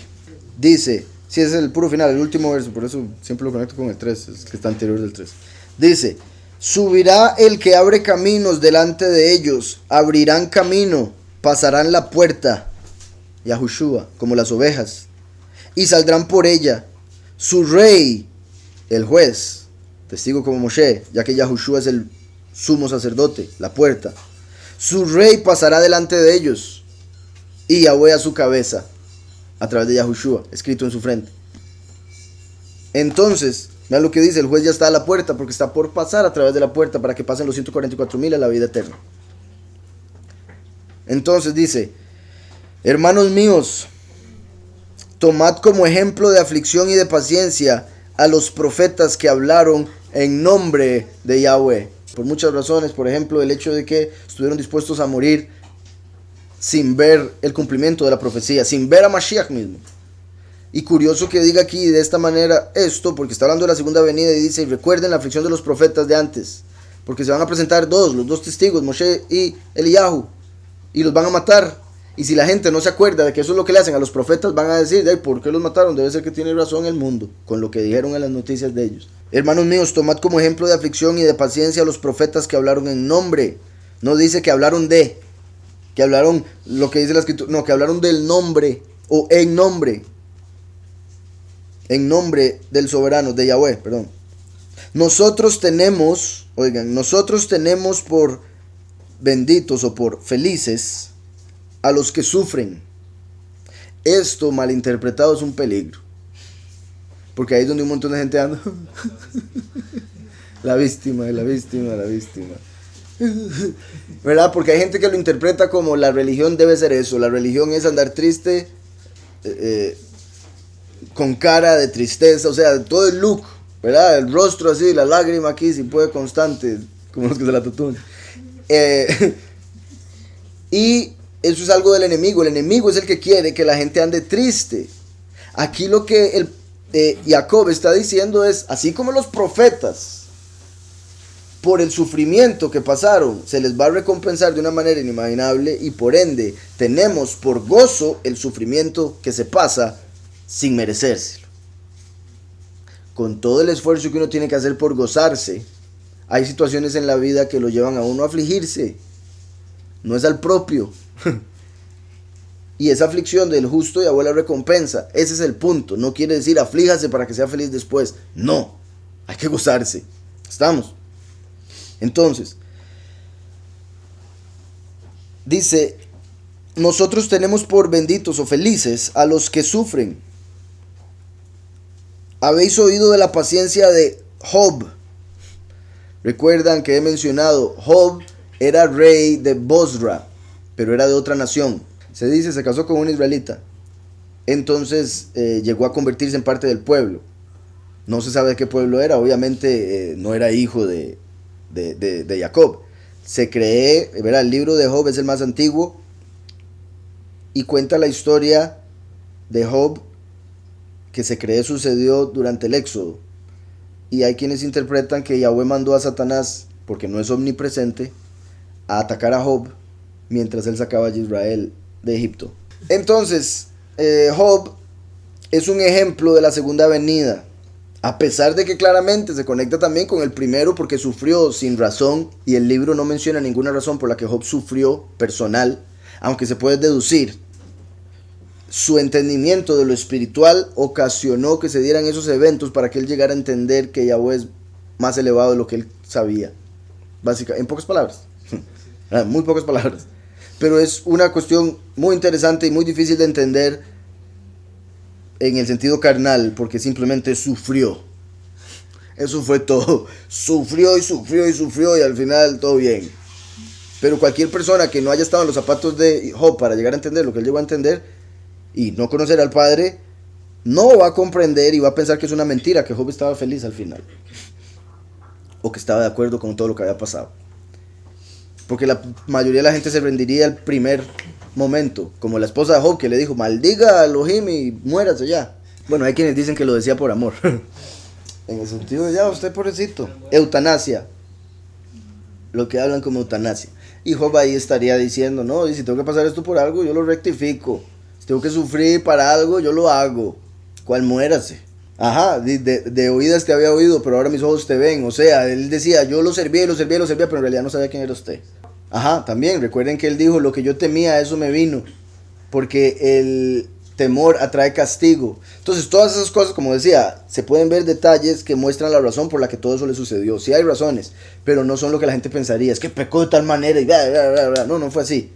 Dice, si es el puro final, el último verso, por eso siempre lo conecto con el 3, es que está anterior del 3. Dice, subirá el que abre caminos delante de ellos, abrirán camino, pasarán la puerta, Yahushua, como las ovejas, y saldrán por ella. Su rey, el juez, testigo como Moshe, ya que Yahushua es el sumo sacerdote, la puerta. Su rey pasará delante de ellos, y Yahweh a su cabeza, a través de Yahushua, escrito en su frente. Entonces, vean lo que dice, el juez ya está a la puerta, porque está por pasar a través de la puerta para que pasen los 144,000 a la vida eterna. Entonces dice, hermanos míos, tomad como ejemplo de aflicción y de paciencia a los profetas que hablaron en nombre de Yahweh. Por muchas razones, por ejemplo, el hecho de que estuvieron dispuestos a morir sin ver el cumplimiento de la profecía, sin ver a Mashiach mismo. Y curioso que diga aquí de esta manera esto, porque está hablando de la segunda venida y dice, recuerden la aflicción de los profetas de antes, porque se van a presentar los dos testigos, Moshe y Eliyahu, y los van a matar. Y si la gente no se acuerda de que eso es lo que le hacen a los profetas, van a decir, ay, ¿por qué los mataron? Debe ser que tiene razón el mundo, con lo que dijeron en las noticias de ellos. Hermanos míos, tomad como ejemplo de aflicción y de paciencia a los profetas que hablaron en nombre. No dice que hablaron de, que hablaron, lo que dice la escritura, no, que hablaron del nombre, o en nombre del soberano, de Yahweh, perdón. Nosotros tenemos por benditos o por felices a los que sufren. Esto malinterpretado es un peligro, porque ahí es donde un montón de gente anda. La víctima, ¿verdad? Porque hay gente que lo interpreta como la religión debe ser eso. La religión es andar triste, con cara de tristeza, o sea, todo el look, ¿verdad? El rostro así, la lágrima aquí, si puede, constante, como los que se la tatúan. Y eso es algo del enemigo. El enemigo es el que quiere que la gente ande triste. Aquí lo que Jacob está diciendo es, así como los profetas, por el sufrimiento que pasaron, se les va a recompensar de una manera inimaginable, y por ende tenemos por gozo el sufrimiento que se pasa sin merecérselo. Con todo el esfuerzo que uno tiene que hacer por gozarse, hay situaciones en la vida que lo llevan a uno a afligirse. No es al propio. Y esa aflicción del justo Yahweh la recompensa. Ese es el punto. No quiere decir aflíjase para que sea feliz después. No, hay que gozarse. ¿Estamos? Entonces, dice, nosotros tenemos por benditos o felices a los que sufren. Habéis oído de la paciencia de Job. Recuerdan que he mencionado, Job era rey de Bosra, pero era de otra nación. Se dice, se casó con un israelita. Entonces llegó a convertirse en parte del pueblo. No se sabe de qué pueblo era. Obviamente no era hijo de Jacob. Se cree, ¿verdad? El libro de Job es el más antiguo y cuenta la historia de Job que se cree sucedió durante el Éxodo. Y hay quienes interpretan que Yahweh mandó a Satanás, porque no es omnipresente, a atacar a Job mientras él sacaba a Israel de Egipto. Entonces, Job es un ejemplo de la segunda venida, a pesar de que claramente se conecta también con el primero porque sufrió sin razón, y el libro no menciona ninguna razón por la que Job sufrió personal, aunque se puede deducir. Su entendimiento de lo espiritual ocasionó que se dieran esos eventos para que él llegara a entender que Yahweh es más elevado de lo que él sabía. Básicamente, en pocas palabras. Muy pocas palabras. Pero es una cuestión muy interesante y muy difícil de entender en el sentido carnal, porque simplemente sufrió. Eso fue todo. Sufrió y al final todo bien. Pero cualquier persona que no haya estado en los zapatos de Job para llegar a entender lo que él llegó a entender y no conocer al Padre, no va a comprender y va a pensar que es una mentira, que Job estaba feliz al final, o que estaba de acuerdo con todo lo que había pasado. Porque la mayoría de la gente se rendiría al primer momento, como la esposa de Job, que le dijo, maldiga a Elohim y muérase ya. Bueno, hay quienes dicen que lo decía por amor. En el sentido de, ya, usted pobrecito. Eutanasia. Lo que hablan como eutanasia. Y Job ahí estaría diciendo, no, y si tengo que pasar esto por algo, yo lo rectifico. Si tengo que sufrir para algo, yo lo hago. ¿Cuál muérase? Ajá, de oídas te había oído, pero ahora mis ojos te ven. O sea, él decía, yo lo servía, pero en realidad no sabía quién era usted. Ajá, también, recuerden que él dijo, lo que yo temía, eso me vino. Porque el temor atrae castigo. Entonces, todas esas cosas, como decía, se pueden ver detalles que muestran la razón por la que todo eso le sucedió. Sí hay razones, pero no son lo que la gente pensaría. Es que pecó de tal manera y bla, bla, bla, bla. No, no fue así.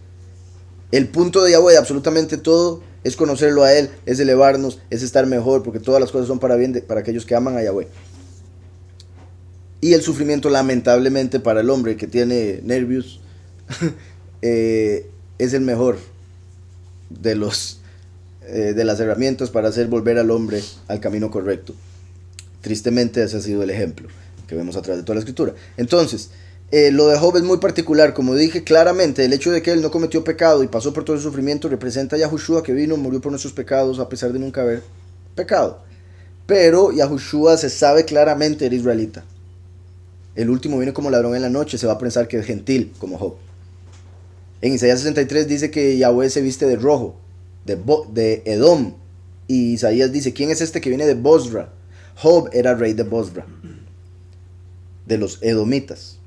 El punto de Yahweh de absolutamente todo es conocerlo a Él, es elevarnos, es estar mejor, porque todas las cosas son para bien para aquellos que aman a Yahweh. Y el sufrimiento, lamentablemente, para el hombre que tiene nervios, es el mejor de las herramientas para hacer volver al hombre al camino correcto. Tristemente ese ha sido el ejemplo que vemos a través de toda la escritura. Entonces, lo de Job es muy particular. Como dije claramente, el hecho de que él no cometió pecado y pasó por todo el sufrimiento representa a Yahushua, que vino, murió por nuestros pecados a pesar de nunca haber pecado. Pero Yahushua se sabe claramente era israelita. El último viene como ladrón en la noche, se va a pensar que es gentil como Job. En Isaías 63 dice que Yahweh se viste de rojo, de Edom. Y Isaías dice, ¿quién es este que viene de Bosra? Job era rey de Bosra, de los edomitas.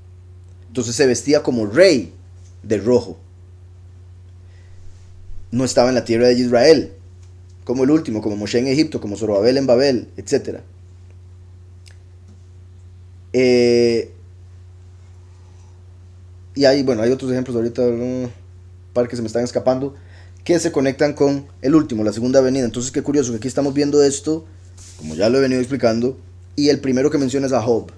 Entonces se vestía como rey de rojo. No estaba en la tierra de Israel, como el último, como Moshe en Egipto, como Zorobabel en Babel, etc. Y hay otros ejemplos ahorita, un par que se me están escapando, que se conectan con el último, la segunda venida. Entonces qué curioso que aquí estamos viendo esto, como ya lo he venido explicando, y el primero que menciona es a Job.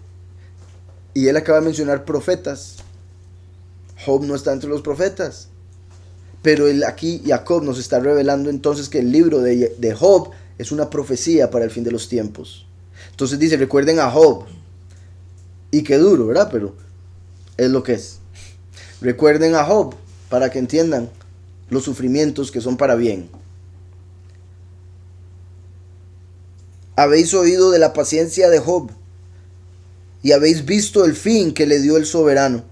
Y él acaba de mencionar profetas. Job no está entre los profetas. Pero aquí Jacob nos está revelando entonces que el libro de Job es una profecía para el fin de los tiempos. Entonces dice, recuerden a Job. Y qué duro, ¿verdad? Pero es lo que es. Recuerden a Job para que entiendan los sufrimientos que son para bien. Habéis oído de la paciencia de Job y habéis visto el fin que le dio el soberano,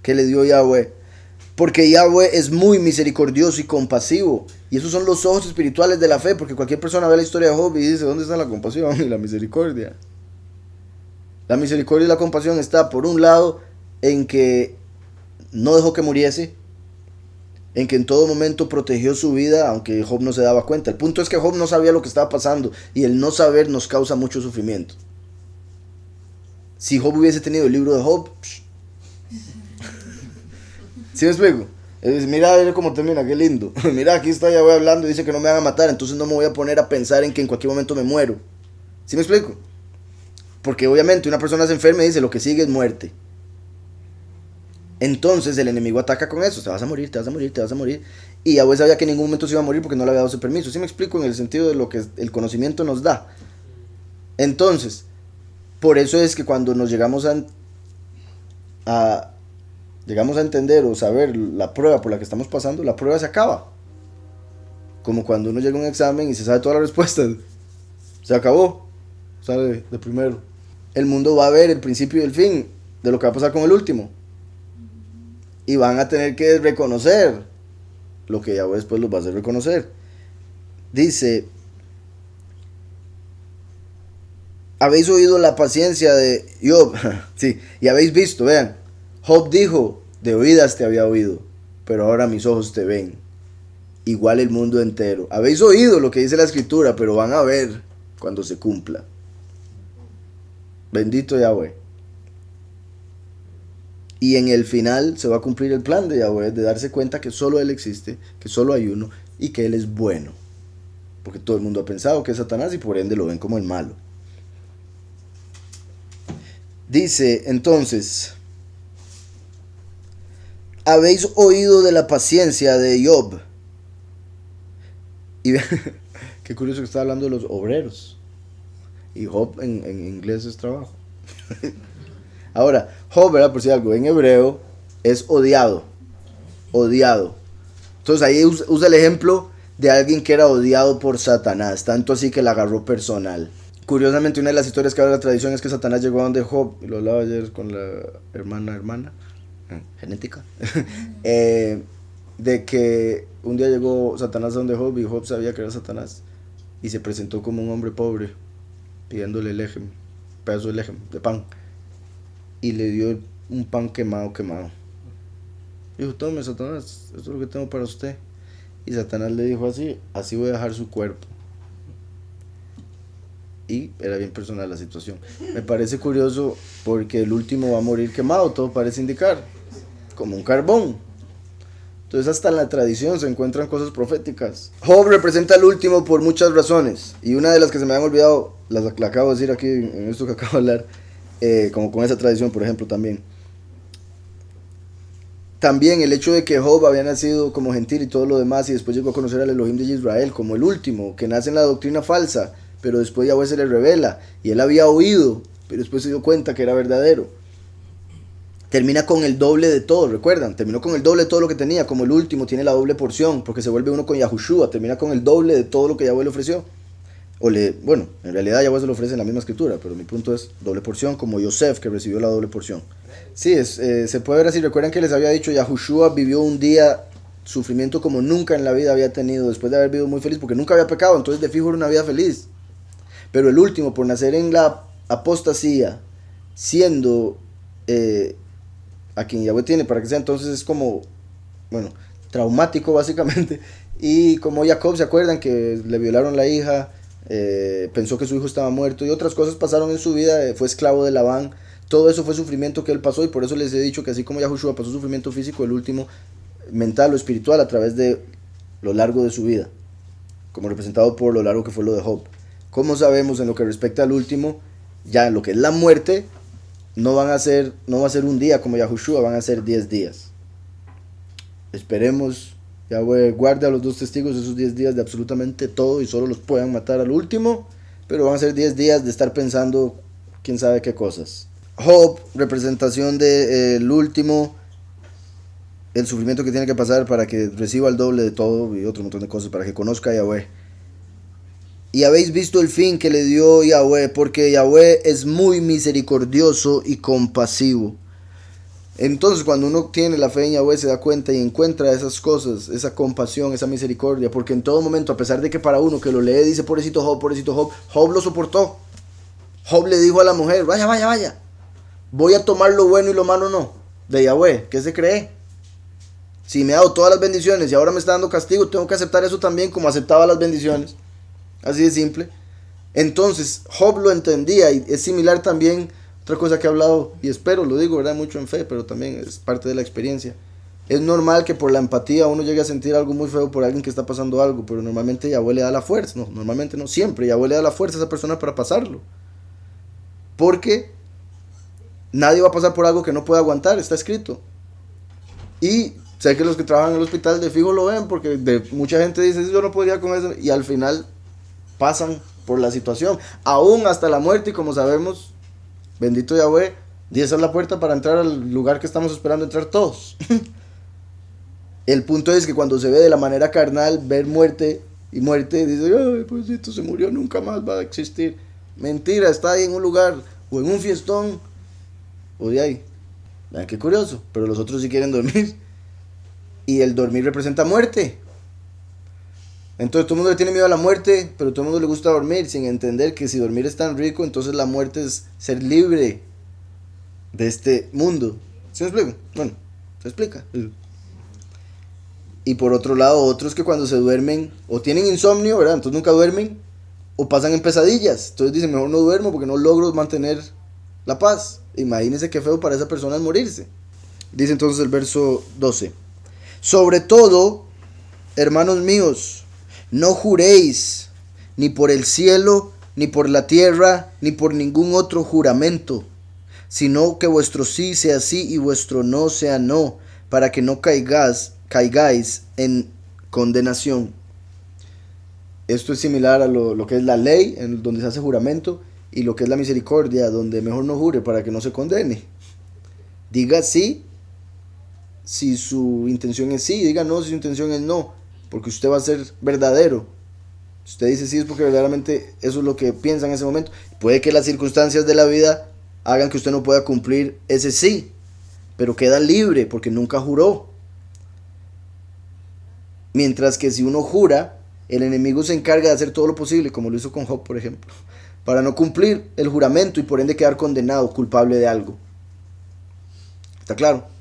que le dio Yahweh. Porque Yahweh es muy misericordioso y compasivo. Y esos son los ojos espirituales de la fe. Porque cualquier persona ve la historia de Job y dice, ¿dónde está la compasión y la misericordia? La misericordia y la compasión está por un lado en que no dejó que muriese, en que en todo momento protegió su vida, aunque Job no se daba cuenta. El punto es que Job no sabía lo que estaba pasando, y el no saber nos causa mucho sufrimiento. Si Job hubiese tenido el libro de Job, ¿sí me explico? Mira cómo termina, qué lindo. Mira, aquí está Yahweh hablando y dice que no me van a matar, entonces no me voy a poner a pensar en que en cualquier momento me muero. ¿Sí me explico? Porque obviamente una persona se enferma y dice, lo que sigue es muerte. Entonces el enemigo ataca con eso, te vas a morir, te vas a morir, te vas a morir. Y Yahweh sabía que en ningún momento se iba a morir porque no le había dado ese permiso. ¿Sí me explico? En el sentido de lo que el conocimiento nos da. Entonces, por eso es que cuando nos llegamos a entender o saber la prueba por la que estamos pasando, la prueba se acaba. Como cuando uno llega a un examen y se sabe todas las respuestas. Se acabó. Sale de primero. El mundo va a ver el principio y el fin de lo que va a pasar con el último. Y van a tener que reconocer lo que Yahweh después los va a hacer reconocer. Dice, habéis oído la paciencia de Job. Sí, y habéis visto, vean. Job dijo, de oídas te había oído, pero ahora mis ojos te ven. Igual el mundo entero. Habéis oído lo que dice la escritura, pero van a ver cuando se cumpla. Bendito Yahweh. Y en el final se va a cumplir el plan de Yahweh, de darse cuenta que solo Él existe, que solo hay uno y que Él es bueno. Porque todo el mundo ha pensado que es Satanás y por ende lo ven como el malo. Dice entonces, habéis oído de la paciencia de Job. Y qué curioso que está hablando de los obreros. Y Job en inglés es trabajo. Ahora, Job, ¿verdad? Por si algo, en hebreo es odiado. Odiado. Entonces ahí usa el ejemplo de alguien que era odiado por Satanás. Tanto así que la agarró personal. Curiosamente, una de las historias que habla la tradición es que Satanás llegó a donde Job, y lo hablaba ayer con la hermana, genética, de que un día llegó Satanás a donde Job y Job sabía que era Satanás. Y se presentó como un hombre pobre, pidiéndole lejem, pedazo de lejem, de pan. Y le dio un pan quemado. Dijo, tome Satanás, esto es lo que tengo para usted. Y Satanás le dijo así voy a dejar su cuerpo. Y era bien personal la situación. Me parece curioso porque el último va a morir quemado, todo parece indicar, como un carbón. Entonces hasta en la tradición se encuentran cosas proféticas. Job representa al último por muchas razones. Y una de las que se me han olvidado, la acabo de decir aquí en esto que acabo de hablar, como con esa tradición, por ejemplo, también. También el hecho de que Job había nacido como gentil y todo lo demás, y después llegó a conocer al Elohim de Israel como el último, que nace en la doctrina falsa, pero después Yahweh se le revela, y él había oído, pero después se dio cuenta que era verdadero. Termina con el doble de todo, recuerdan, terminó con el doble de todo lo que tenía, como el último tiene la doble porción, porque se vuelve uno con Yahushua, termina con el doble de todo lo que Yahweh le ofreció. bueno, en realidad Yahweh se lo ofrece en la misma escritura, pero mi punto es doble porción, como Yosef, que recibió la doble porción. Sí, se puede ver así. Recuerdan que les había dicho, Yahushua vivió un día sufrimiento como nunca en la vida había tenido, después de haber vivido muy feliz, porque nunca había pecado, entonces de fijo era una vida feliz. Pero el último, por nacer en la apostasía, siendo a quien Yahweh tiene para que sea, entonces es como, bueno, traumático básicamente. Y como Jacob, ¿se acuerdan que le violaron la hija? Pensó que su hijo estaba muerto y otras cosas pasaron en su vida, fue esclavo de Labán. Todo eso fue sufrimiento que él pasó, y por eso les he dicho que así como Yahushua pasó sufrimiento físico, el último mental o espiritual a través de lo largo de su vida, como representado por lo largo que fue lo de Job. Como sabemos, en lo que respecta al último, ya en lo que es la muerte, no va a ser un día como Yahushua, van a ser 10 días. Esperemos Yahweh guarde a los dos testigos esos 10 días de absolutamente todo y solo los puedan matar al último, pero van a ser 10 días de estar pensando quién sabe qué cosas. Job, representación del último, el sufrimiento que tiene que pasar para que reciba el doble de todo y otro montón de cosas, para que conozca a Yahweh. Y habéis visto el fin que le dio Yahweh, porque Yahweh es muy misericordioso y compasivo. Entonces cuando uno tiene la fe en Yahweh se da cuenta y encuentra esas cosas, esa compasión, esa misericordia, porque en todo momento, a pesar de que para uno que lo lee dice pobrecito Job, Job lo soportó. Job le dijo a la mujer, vaya, voy a tomar lo bueno y lo malo no, de Yahweh. ¿Qué se cree? Si me ha dado todas las bendiciones y ahora me está dando castigo, tengo que aceptar eso también como aceptaba las bendiciones. Así de simple. Entonces Job lo entendía, y es similar también, otra cosa que he hablado, y espero, lo digo, ¿verdad?, mucho en fe, pero también es parte de la experiencia. Es normal que por la empatía uno llegue a sentir algo muy feo por alguien que está pasando algo, pero normalmente Yahweh le da la fuerza, no, normalmente no, siempre Yahweh le da la fuerza a esa persona para pasarlo. Porque nadie va a pasar por algo que no puede aguantar, está escrito. Y sé que los que trabajan en el hospital de fijo lo ven, porque mucha gente dice, yo no podría con eso, y al final pasan por la situación, aún hasta la muerte, y como sabemos, bendito Yahweh, y esa es la puerta para entrar al lugar que estamos esperando entrar todos. El punto es que cuando se ve de la manera carnal, ver muerte, dice, ay, pues esto se murió, nunca más va a existir. Mentira, está ahí en un lugar, o en un fiestón, o de ahí. Vean qué curioso, pero los otros sí quieren dormir. Y el dormir representa muerte. Entonces todo el mundo le tiene miedo a la muerte, pero todo el mundo le gusta dormir, sin entender que si dormir es tan rico, entonces la muerte es ser libre de este mundo. ¿Sí me explico? Bueno, se explica. Y por otro lado, otros que cuando se duermen, o tienen insomnio, ¿verdad? Entonces nunca duermen, o pasan en pesadillas. Entonces dicen, mejor no duermo porque no logro mantener la paz. Imagínense qué feo para esa persona al morirse. Dice entonces el verso 12. Sobre todo, hermanos míos, no juréis ni por el cielo, ni por la tierra, ni por ningún otro juramento, sino que vuestro sí sea sí y vuestro no sea no, para que no caigáis en condenación. Esto es similar a lo que es la ley, en donde se hace juramento, y lo que es la misericordia, donde mejor no jure para que no se condene. Diga sí si su intención es sí, diga no si su intención es no, porque usted va a ser verdadero. Si usted dice sí es porque verdaderamente eso es lo que piensa en ese momento. Puede que las circunstancias de la vida hagan que usted no pueda cumplir ese sí, pero queda libre porque nunca juró. Mientras que si uno jura, el enemigo se encarga de hacer todo lo posible, como lo hizo con Job, por ejemplo, para no cumplir el juramento y por ende quedar condenado, culpable de algo. ¿Está claro?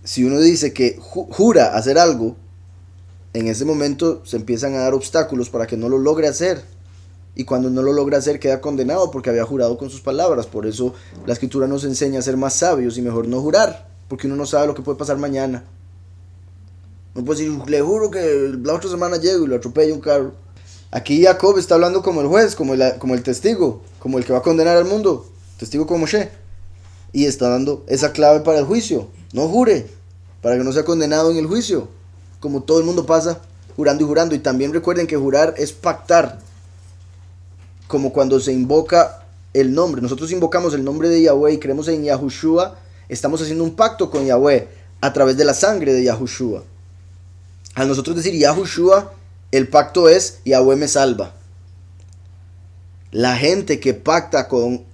Si uno dice que jura hacer algo, en ese momento se empiezan a dar obstáculos para que no lo logre hacer. Y cuando no lo logra hacer queda condenado porque había jurado con sus palabras. Por eso la escritura nos enseña a ser más sabios y mejor no jurar, porque uno no sabe lo que puede pasar mañana. No puede decir, le juro que la otra semana llego y lo atropella un carro. Aquí Jacob está hablando como el juez, como el testigo, como el que va a condenar al mundo, testigo como Moshe. Y está dando esa clave para el juicio. No jure, para que no sea condenado en el juicio, como todo el mundo pasa jurando y jurando. Y también recuerden que jurar es pactar, como cuando se invoca el nombre. Nosotros invocamos el nombre de Yahweh y creemos en Yahushua, estamos haciendo un pacto con Yahweh a través de la sangre de Yahushua. Al nosotros decir Yahushua, el pacto es Yahweh me salva. La gente que pacta con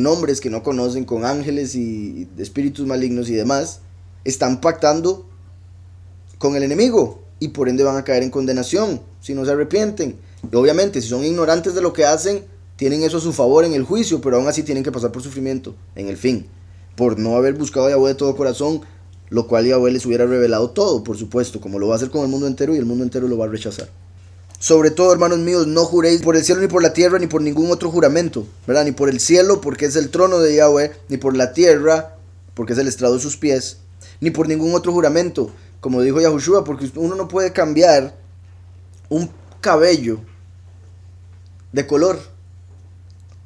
nombres que no conocen, con ángeles y espíritus malignos y demás, están pactando con el enemigo y por ende van a caer en condenación si no se arrepienten. Y obviamente, si son ignorantes de lo que hacen, tienen eso a su favor en el juicio, pero aún así tienen que pasar por sufrimiento en el fin, por no haber buscado a Yahweh de todo corazón, lo cual Yahweh les hubiera revelado todo, por supuesto, como lo va a hacer con el mundo entero, y el mundo entero lo va a rechazar. Sobre todo, hermanos míos, no juréis por el cielo, ni por la tierra, ni por ningún otro juramento, ¿verdad? Ni por el cielo, porque es el trono de Yahweh, ni por la tierra, porque es el estrado de sus pies, ni por ningún otro juramento, como dijo Yahushua, porque uno no puede cambiar un cabello de color,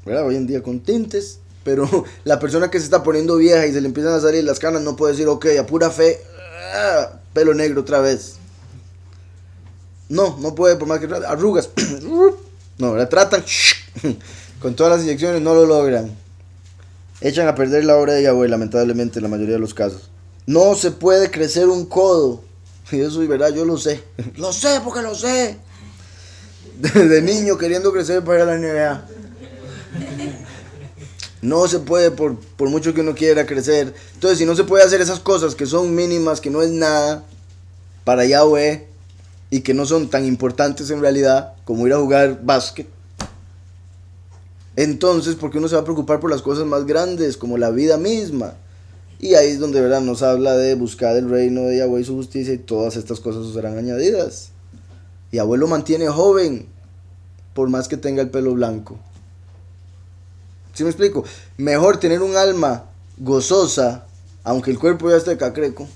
¿verdad? Hoy en día con tintes, pero la persona que se está poniendo vieja y se le empiezan a salir las canas no puede decir, ok, a pura fe, pelo negro otra vez. No puede, por más que arrugas. No, la tratan con todas las inyecciones, no lo logran. Echan a perder la obra de Yahweh, lamentablemente, en la mayoría de los casos. No se puede crecer un codo. Y eso es verdad, yo lo sé. Lo sé porque lo sé. De niño queriendo crecer para ir a la NBA. No se puede por mucho que uno quiera crecer. Entonces, si no se puede hacer esas cosas que son mínimas, que no es nada para Yahweh, y que no son tan importantes en realidad como ir a jugar básquet, entonces ¿por qué uno se va a preocupar por las cosas más grandes como la vida misma? Y ahí es donde, ¿verdad?, nos habla de buscar el reino de Yahweh y su justicia, y todas estas cosas serán añadidas. Yahweh lo mantiene joven por más que tenga el pelo blanco. ¿Sí me explico? Mejor tener un alma gozosa, aunque el cuerpo ya esté cacreco,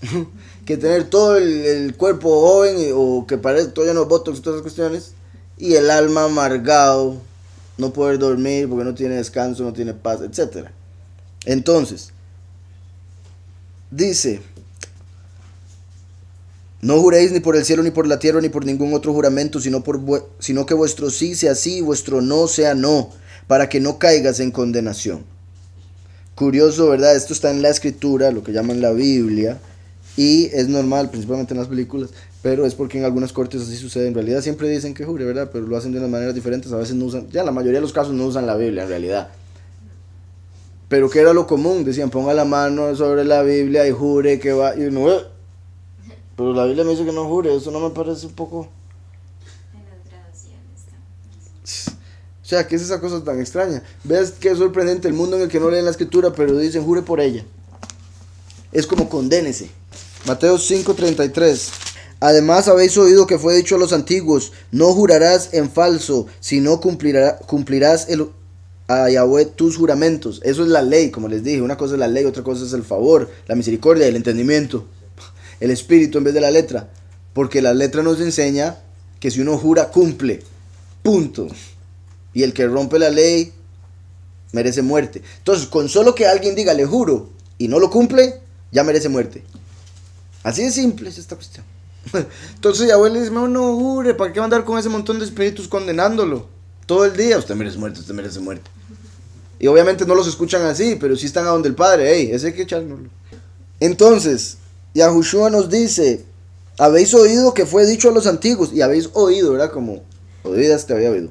que tener todo el cuerpo joven o que parece todo lleno de botox y todas esas cuestiones, y el alma amargado, no poder dormir porque no tiene descanso, no tiene paz, etc. Entonces, dice, no juréis ni por el cielo, ni por la tierra, ni por ningún otro juramento, sino que vuestro sí sea sí y vuestro no sea no, para que no caigas en condenación. Curioso, ¿verdad? Esto está en la escritura, lo que llaman la Biblia, y es normal, principalmente en las películas, pero es porque en algunas cortes así sucede. En realidad siempre dicen que jure, ¿verdad? Pero lo hacen de unas maneras diferentes, a veces no usan, ya la mayoría de los casos no usan la Biblia en realidad. Pero ¿qué era lo común? Decían, ponga la mano sobre la Biblia y jure que va, y uno, pero la Biblia me dice que no jure, eso no me parece un poco... En las grabaciones. O sea, ¿qué es esa cosa tan extraña? ¿Ves qué sorprendente el mundo en el que no leen la escritura, pero dicen jure por ella? Es como condénese. Mateo 5:33. Además habéis oído que fue dicho a los antiguos, no jurarás en falso, sino cumplirás a Yahweh tus juramentos. Eso es la ley, como les dije. Una cosa es la ley, otra cosa es el favor, la misericordia, el entendimiento, el espíritu en vez de la letra. Porque la letra nos enseña que si uno jura, cumple. Punto. Y el que rompe la ley merece muerte. Entonces, con solo que alguien diga le juro y no lo cumple, ya merece muerte. Así de simple es esta cuestión. Entonces Yahweh le dice, no jure, ¿para qué andar con ese montón de espíritus condenándolo todo el día? Usted merece muerte, usted merece muerte. Y obviamente no los escuchan así, pero sí están a donde el Padre. Hey, ese hay que echárnoslo. Entonces, Yahushua nos dice, habéis oído que fue dicho a los antiguos, y habéis oído, ¿verdad? Como oídas te había oído.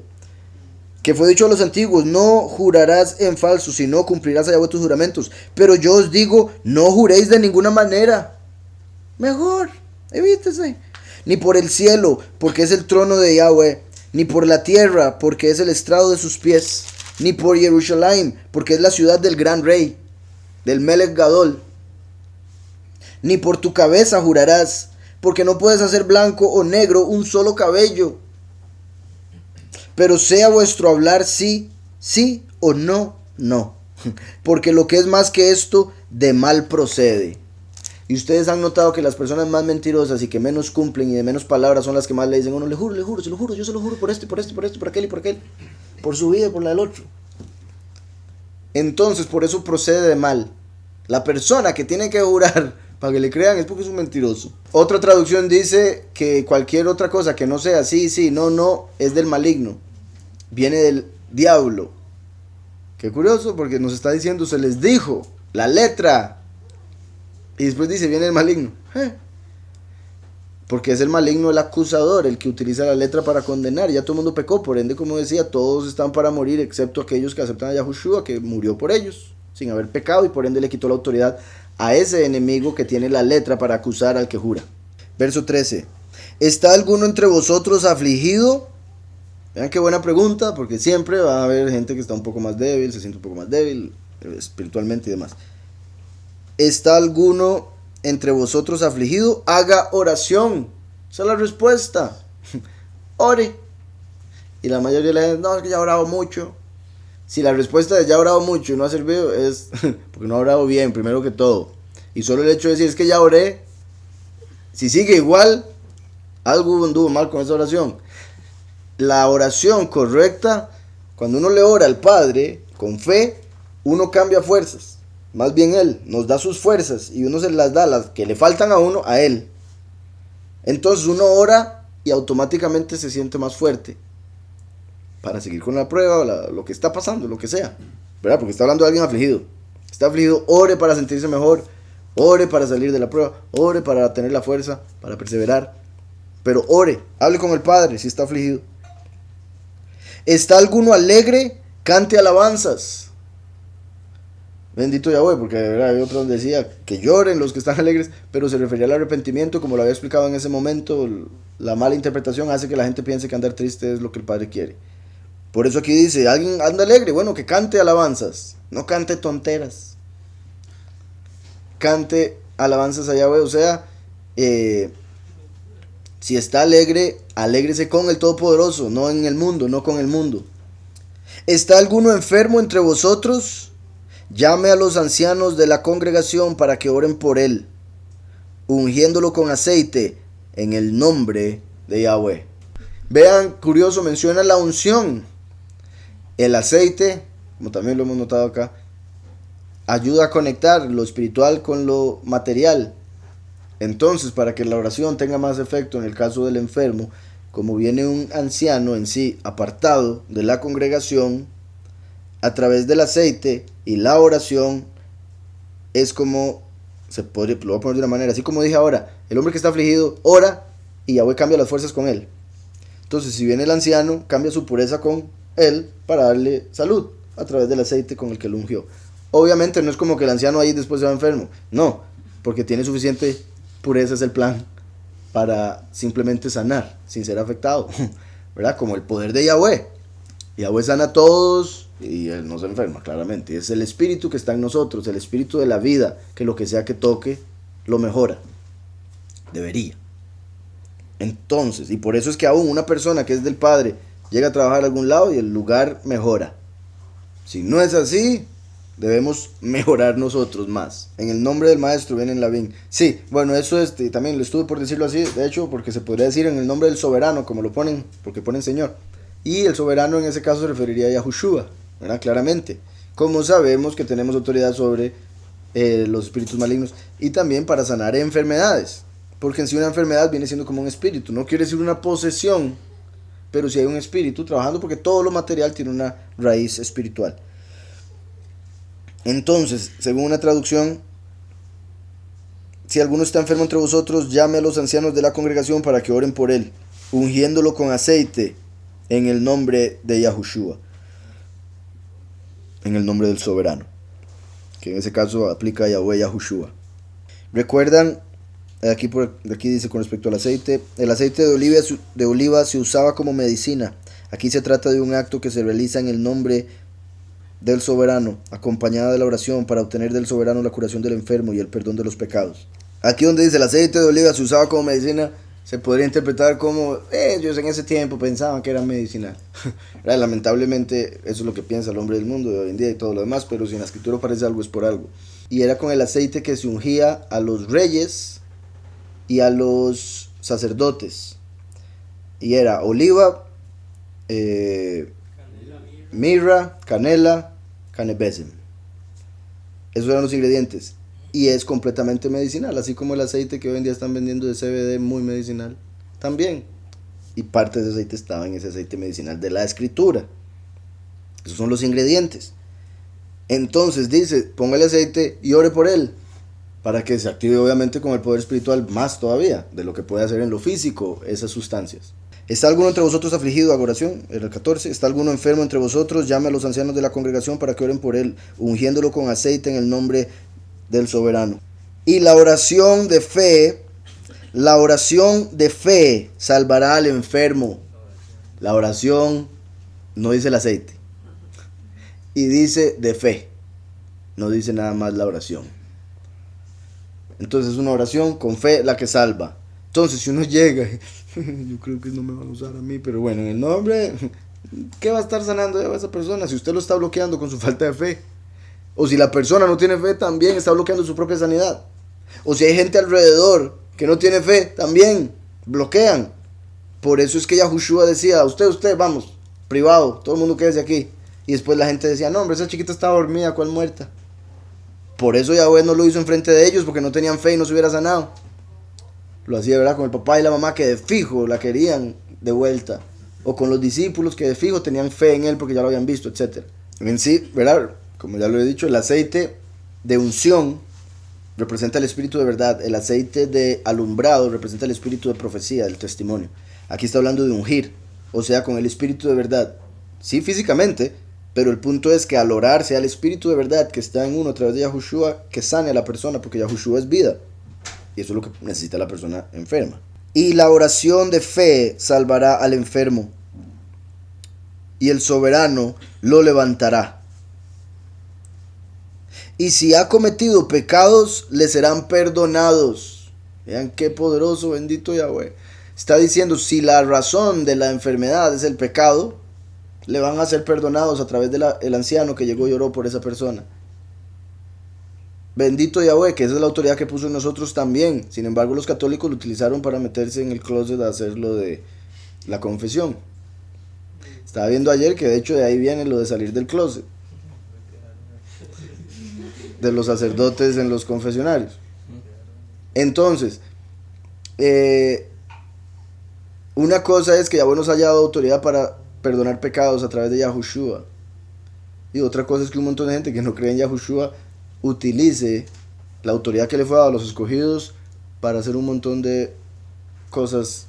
Que fue dicho a los antiguos, no jurarás en falso, sino cumplirás a Yahweh tus juramentos. Pero yo os digo, no juréis de ninguna manera. Mejor, evítese. Ni por el cielo, porque es el trono de Yahweh. Ni por la tierra, porque es el estrado de sus pies. Ni por Jerusalén, porque es la ciudad del gran rey, del Melech Gadol. Ni por tu cabeza jurarás, porque no puedes hacer blanco o negro un solo cabello. Pero sea vuestro hablar sí, sí o no, no. Porque lo que es más que esto, de mal procede. Y ustedes han notado que las personas más mentirosas y que menos cumplen y de menos palabras son las que más le dicen, uno le juro, se lo juro, yo se lo juro por esto, por aquel y por aquel. Por su vida y por la del otro. Entonces, por eso procede de mal. La persona que tiene que jurar para que le crean es porque es un mentiroso. Otra traducción dice que cualquier otra cosa que no sea sí, sí, no, no, es del maligno. Viene del diablo. Qué curioso, porque nos está diciendo, se les dijo, la letra. Y después dice, viene el maligno. porque es el maligno, el acusador, el que utiliza la letra para condenar. Ya todo el mundo pecó, por ende, como decía, todos están para morir, excepto aquellos que aceptan a Yahushua, que murió por ellos, sin haber pecado, y por ende le quitó la autoridad a ese enemigo que tiene la letra para acusar al que jura. Verso 13. ¿Está alguno entre vosotros afligido? Vean qué buena pregunta, porque siempre va a haber gente que está un poco más débil, se siente un poco más débil, espiritualmente y demás. ¿Está alguno entre vosotros afligido? Haga oración. Esa es la respuesta. Ore. Y la mayoría le dicen, no, es que ya he orado mucho. Si la respuesta de ya he orado mucho y no ha servido, es porque no ha orado bien, primero que todo. Y solo el hecho de decir, es que ya oré, si sigue igual, algo anduvo mal con esa oración. La oración correcta, cuando uno le ora al Padre con fe, uno cambia fuerzas. Más bien Él nos da sus fuerzas y uno se las da, las que le faltan a uno, a Él. Entonces uno ora y automáticamente se siente más fuerte para seguir con la prueba, lo que está pasando, lo que sea, ¿verdad? Porque está hablando de alguien afligido. Está afligido, ore para sentirse mejor, ore para salir de la prueba, ore para tener la fuerza, para perseverar. Pero ore, hable con el Padre si está afligido. ¿Está alguno alegre? Cante alabanzas. Bendito Yahweh, porque de verdad hay otro donde decía que lloren los que están alegres, pero se refería al arrepentimiento, como lo había explicado en ese momento. La mala interpretación hace que la gente piense que andar triste es lo que el Padre quiere. Por eso aquí dice, alguien anda alegre, bueno, que cante alabanzas, no cante tonteras. Cante alabanzas a Yahweh, o sea, si está alegre, alégrese con el Todopoderoso, no en el mundo, no con el mundo. ¿Está alguno enfermo entre vosotros? Llame a los ancianos de la congregación para que oren por él, ungiéndolo con aceite en el nombre de Yahweh. Vean, curioso, menciona la unción. El aceite, como también lo hemos notado acá, ayuda a conectar lo espiritual con lo material. Entonces, para que la oración tenga más efecto en el caso del enfermo, como viene un anciano en sí apartado de la congregación, a través del aceite y la oración, es como, lo voy a poner de una manera, así como dije ahora, el hombre que está afligido ora y Yahweh cambia las fuerzas con él. Entonces, si viene el anciano, cambia su pureza con él para darle salud a través del aceite con el que lo ungió. Obviamente no es como que el anciano ahí después se va enfermo, no, porque tiene suficiente pureza, es el plan para simplemente sanar sin ser afectado, ¿verdad? Como el poder de Yahweh. Yahweh sana a todos y él no se enferma, claramente. Es el espíritu que está en nosotros, el espíritu de la vida, que lo que sea que toque lo mejora. Debería. Entonces, y por eso es que aún una persona que es del Padre llega a trabajar a algún lado y el lugar mejora. Si no es así, debemos mejorar nosotros más. En el nombre del Maestro viene en Lavín. Sí, bueno, eso también lo estuve por decirlo así, de hecho, porque se podría decir en el nombre del soberano, como lo ponen, porque ponen Señor. Y el soberano en ese caso se referiría a Yahushua, ¿verdad? Claramente. Como sabemos que tenemos autoridad sobre los espíritus malignos y también para sanar enfermedades. Porque en sí una enfermedad viene siendo como un espíritu. No quiere decir una posesión, pero sí hay un espíritu trabajando porque todo lo material tiene una raíz espiritual. Entonces, según una traducción, si alguno está enfermo entre vosotros, llame a los ancianos de la congregación para que oren por él, ungiéndolo con aceite en el nombre de Yahushua, en el nombre del soberano, que en ese caso aplica a Yahweh Yahushua. Recuerdan, aquí dice con respecto al aceite, el aceite de oliva se usaba como medicina. Aquí se trata de un acto que se realiza en el nombre del soberano, acompañada de la oración para obtener del soberano la curación del enfermo y el perdón de los pecados. Aquí donde dice el aceite de oliva se usaba como medicina, se podría interpretar como ellos en ese tiempo pensaban que era medicinal. Lamentablemente eso es lo que piensa el hombre del mundo de hoy en día y todo lo demás, pero si en la escritura aparece algo es por algo. Y era con el aceite que se ungía a los reyes y a los sacerdotes. Y era oliva, mirra, canela, canebesem. Esos eran los ingredientes. Y es completamente medicinal, así como el aceite que hoy en día están vendiendo de CBD, muy medicinal también. Y parte de ese aceite estaba en ese aceite medicinal de la escritura. Esos son los ingredientes. Entonces dice, póngale aceite y ore por él. para que se active obviamente con el poder espiritual más todavía de lo que puede hacer en lo físico esas sustancias. ¿Está alguno entre vosotros afligido? Haga oración. Era el 14. ¿Está alguno enfermo entre vosotros? Llame a los ancianos de la congregación para que oren por él, ungiéndolo con aceite en el nombre del soberano. Y la oración de fe salvará al enfermo. La oración no dice el aceite. Y dice de fe. No dice nada más la oración. Entonces es una oración con fe la que salva. Entonces si uno llega, yo creo que no me van a usar a mí, pero bueno, en el nombre, ¿qué va a estar sanando a esa persona si usted lo está bloqueando con su falta de fe? O si la persona no tiene fe, también está bloqueando su propia sanidad. O si hay gente alrededor que no tiene fe, también bloquean. Por eso es que Yahushua decía, usted, vamos, privado, todo el mundo quédese aquí. Y después la gente decía, no hombre, esa chiquita estaba dormida, ¿cuál muerta? Por eso Yahweh no lo hizo enfrente de ellos, porque no tenían fe y no se hubiera sanado. Lo hacía, ¿verdad? Con el papá y la mamá que de fijo la querían de vuelta. O con los discípulos que de fijo tenían fe en él porque ya lo habían visto, etc. En sí, ¿verdad? Como ya lo he dicho, el aceite de unción representa el espíritu de verdad. El aceite de alumbrado representa el espíritu de profecía, del testimonio. Aquí está hablando de ungir, o sea, con el espíritu de verdad. Sí, físicamente, pero el punto es que al orar sea el espíritu de verdad que está en uno a través de Yahushua que sane a la persona, porque Yahushua es vida. Y eso es lo que necesita la persona enferma. Y la oración de fe salvará al enfermo, y el soberano lo levantará. Y si ha cometido pecados, le serán perdonados. Vean qué poderoso, bendito Yahweh. Está diciendo, si la razón de la enfermedad es el pecado, le van a ser perdonados a través del anciano que llegó y oró por esa persona. Bendito Yahweh, que esa es la autoridad que puso en nosotros también. Sin embargo, los católicos lo utilizaron para meterse en el closet a hacer lo de la confesión. Estaba viendo ayer que de hecho de ahí viene lo de salir del closet. De los sacerdotes en los confesionarios. Entonces, una cosa es que Yahweh nos haya dado autoridad para perdonar pecados a través de Yahushua. Y otra cosa es que un montón de gente que no cree en Yahushua utilice la autoridad que le fue dada a los escogidos para hacer un montón de cosas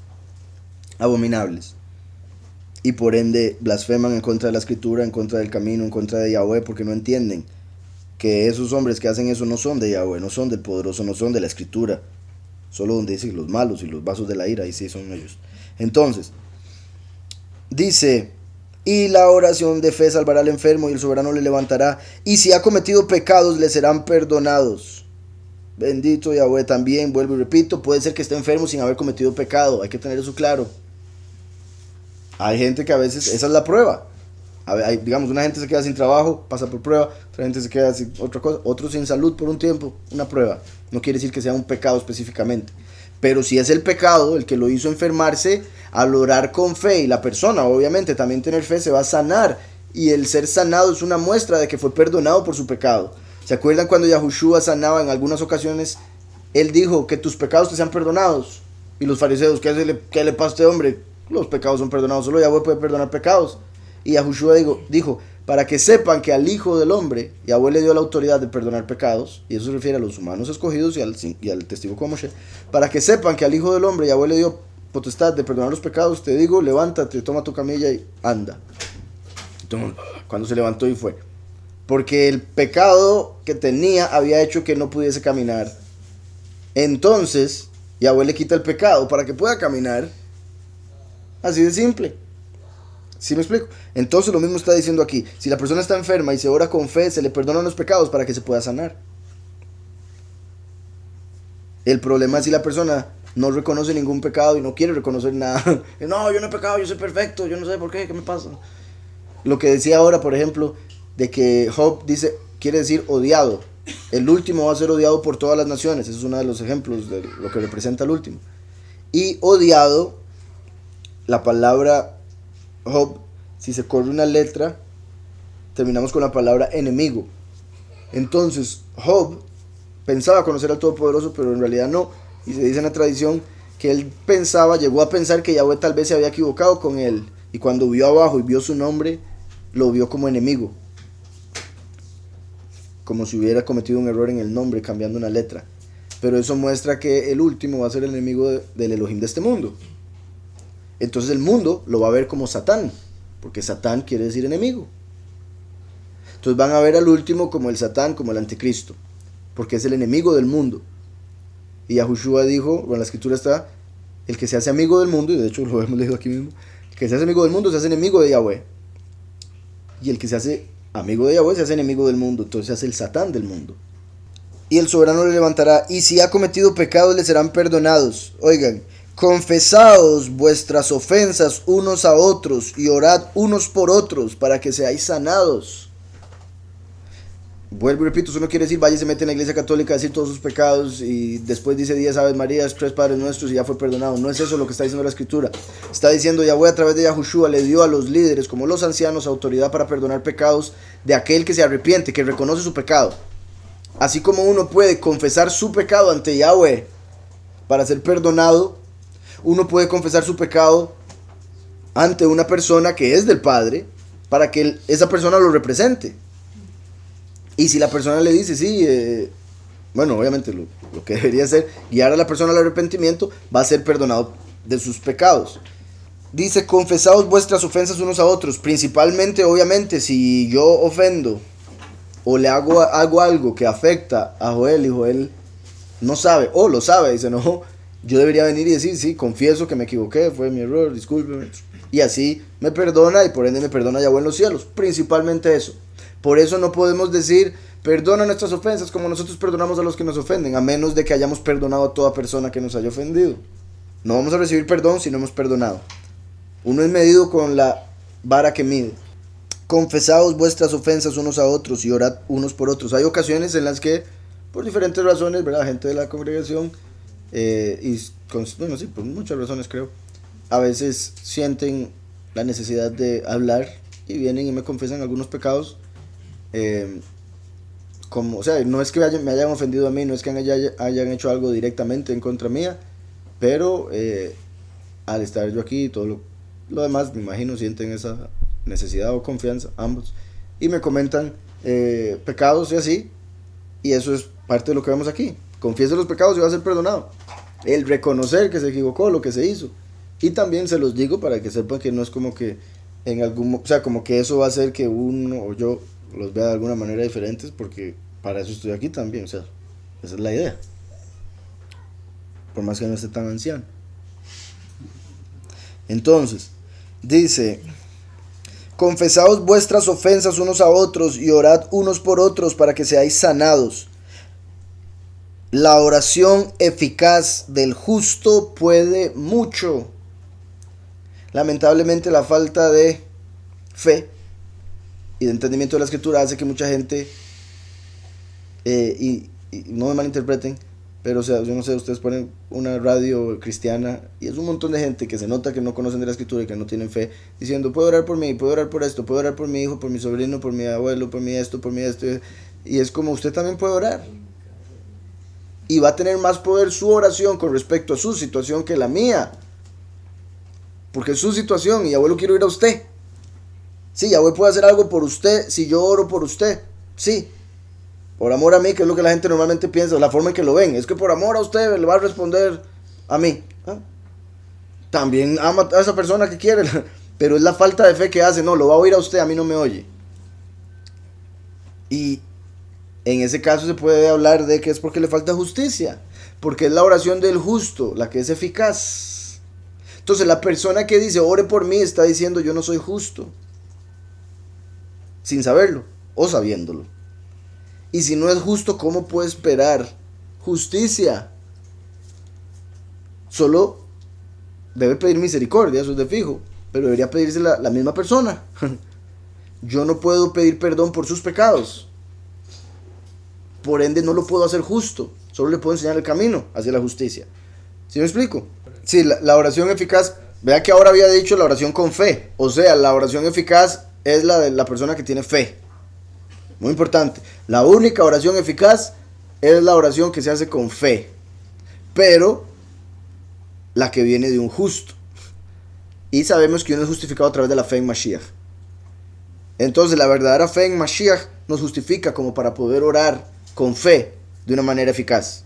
abominables. Y por ende blasfeman en contra de la escritura, en contra del camino, en contra de Yahweh, porque no entienden que esos hombres que hacen eso no son de Yahweh, no son del poderoso, no son de la escritura. Solo donde dicen los malos y los vasos de la ira, ahí sí son ellos. Entonces, dice, y la oración de fe salvará al enfermo y el soberano le levantará. Y si ha cometido pecados, le serán perdonados. Bendito Yahweh. También, vuelvo y repito, puede ser que esté enfermo sin haber cometido pecado. Hay que tener eso claro. Hay gente que a veces, esa es la prueba. Digamos, una gente se queda sin trabajo, pasa por prueba. Otra gente se queda sin otra cosa. Otros sin salud por un tiempo, una prueba. No quiere decir que sea un pecado específicamente. Pero si es el pecado el que lo hizo enfermarse, al orar con fe, y la persona obviamente también tener fe, se va a sanar. Y el ser sanado es una muestra de que fue perdonado por su pecado. ¿Se acuerdan cuando Yahushua sanaba en algunas ocasiones? Él dijo que tus pecados te sean perdonados. Y los fariseos, ¿qué le pasa a este hombre? Los pecados son perdonados, solo Yahweh puede perdonar pecados. Y Yahushua dijo, para que sepan que al Hijo del Hombre, Yahweh le dio la autoridad de perdonar pecados, y eso se refiere a los humanos escogidos y al testigo como Moshe, para que sepan que al Hijo del Hombre Yahweh le dio potestad de perdonar los pecados, te digo, levántate, toma tu camilla y anda. Entonces, cuando se levantó y fue, porque el pecado que tenía había hecho que no pudiese caminar. Entonces Yahweh le quita el pecado para que pueda caminar. Así de simple. ¿Sí me explico? Entonces lo mismo está diciendo aquí. Si la persona está enferma y se ora con fe, se le perdonan los pecados para que se pueda sanar. El problema es si la persona no reconoce ningún pecado y no quiere reconocer nada. No, yo no he pecado, yo soy perfecto, yo no sé por qué me pasa. Lo que decía ahora, por ejemplo, de que Job dice, quiere decir odiado. El último va a ser odiado por todas las naciones. Ese es uno de los ejemplos de lo que representa el último. Y odiado, la palabra Job, si se corre una letra, terminamos con la palabra enemigo. Entonces Job pensaba conocer al Todopoderoso, pero en realidad no. Y se dice en la tradición que él llegó a pensar que Yahweh tal vez se había equivocado con él. Y cuando vio abajo y vio su nombre, lo vio como enemigo. Como si hubiera cometido un error en el nombre, cambiando una letra. pero eso muestra que el último va a ser el enemigo del Elohim de este mundo. Entonces el mundo lo va a ver como Satán, porque Satán quiere decir enemigo. Entonces van a ver al último como el Satán, como el anticristo, porque es el enemigo del mundo. Y Yahushua dijo, bueno, la escritura está, el que se hace amigo del mundo, y de hecho lo hemos leído aquí mismo, el que se hace amigo del mundo se hace enemigo de Yahweh. Y el que se hace amigo de Yahweh se hace enemigo del mundo, entonces se hace el Satán del mundo. Y el soberano le levantará, y si ha cometido pecados le serán perdonados. Oigan, confesaos vuestras ofensas unos a otros y orad unos por otros para que seáis sanados. Vuelvo y repito, eso no quiere decir vaya y se mete en la iglesia católica a decir todos sus pecados y después dice 10 Aves Marías, 3 Padres Nuestros y ya fue perdonado. No es eso lo que está diciendo la escritura. Está diciendo Yahweh a través de Yahushua le dio a los líderes como los ancianos autoridad para perdonar pecados de aquel que se arrepiente, que reconoce su pecado. Así como uno puede confesar su pecado ante Yahweh para ser perdonado, uno puede confesar su pecado ante una persona que es del Padre para que esa persona lo represente. Y si la persona le dice, sí, bueno, obviamente lo que debería hacer, guiar a la persona al arrepentimiento, va a ser perdonado de sus pecados. Dice, confesaos vuestras ofensas unos a otros, principalmente, obviamente, si yo ofendo o le hago algo que afecta a Joel y Joel no sabe, o lo sabe, dice, no, yo debería venir y decir, sí, confieso que me equivoqué, fue mi error, discúlpeme. Y así me perdona y por ende me perdona Yahweh en los cielos, principalmente eso. Por eso no podemos decir, perdona nuestras ofensas como nosotros perdonamos a los que nos ofenden, a menos de que hayamos perdonado a toda persona que nos haya ofendido. No vamos a recibir perdón si no hemos perdonado. Uno es medido con la vara que mide. Confesaos vuestras ofensas unos a otros y orad unos por otros. Hay ocasiones en las que, por diferentes razones, ¿verdad? Gente de la congregación, bueno, sí, por muchas razones creo, a veces sienten la necesidad de hablar y vienen y me confiesan algunos pecados. O sea, no es que me hayan ofendido a mí, no es que hayan hecho algo directamente en contra mía, pero al estar yo aquí y todo lo demás, me imagino sienten esa necesidad o confianza, ambos, y me comentan pecados y así, y eso es parte de lo que vemos aquí. Confiese los pecados y va a ser perdonado. El reconocer que se equivocó, lo que se hizo, y también se los digo para que sepan que no es como que o sea, como que eso va a hacer que uno o yo los vea de alguna manera diferentes, porque para eso estoy aquí también, o sea, esa es la idea, por más que no esté tan anciano. Entonces, dice, confesaos vuestras ofensas unos a otros y orad unos por otros para que seáis sanados. La oración eficaz del justo puede mucho. Lamentablemente la falta de fe y de entendimiento de la escritura hace que mucha gente, y no me malinterpreten, pero o sea, yo no sé, ustedes ponen una radio cristiana y es un montón de gente que se nota que no conocen de la escritura y que no tienen fe, diciendo, puedo orar por mí, puedo orar por esto, puedo orar por mi hijo, por mi sobrino, por mi abuelo, por mi esto, y es como usted también puede orar. Y va a tener más poder su oración con respecto a su situación que la mía. Porque es su situación y Yahweh lo quiero ir a usted. Sí, Yahweh puede hacer algo por usted si yo oro por usted. Sí. Por amor a mí, que es lo que la gente normalmente piensa, la forma en que lo ven. Es que por amor a usted le va a responder a mí. ¿Ah? También ama a esa persona que quiere, pero es la falta de fe que hace. No, lo va a oír a usted, a mí no me oye. Y en ese caso se puede hablar de que es porque le falta justicia, porque es la oración del justo la que es eficaz. Entonces la persona que dice ore por mí está diciendo yo no soy justo, sin saberlo o sabiéndolo. Y si no es justo, ¿cómo puede esperar justicia? Solo debe pedir misericordia, eso es de fijo, pero debería pedirse la misma persona. Yo no puedo pedir perdón por sus pecados, por ende no lo puedo hacer justo, solo le puedo enseñar el camino hacia la justicia. ¿Sí me explico? Sí, la oración eficaz, vea que ahora había dicho la oración con fe, o sea, la oración eficaz es la de la persona que tiene fe. Muy importante, la única oración eficaz es la oración que se hace con fe, pero la que viene de un justo. Y sabemos que uno es justificado a través de la fe en Mashiach. Entonces la verdadera fe en Mashiach nos justifica como para poder orar con fe de una manera eficaz.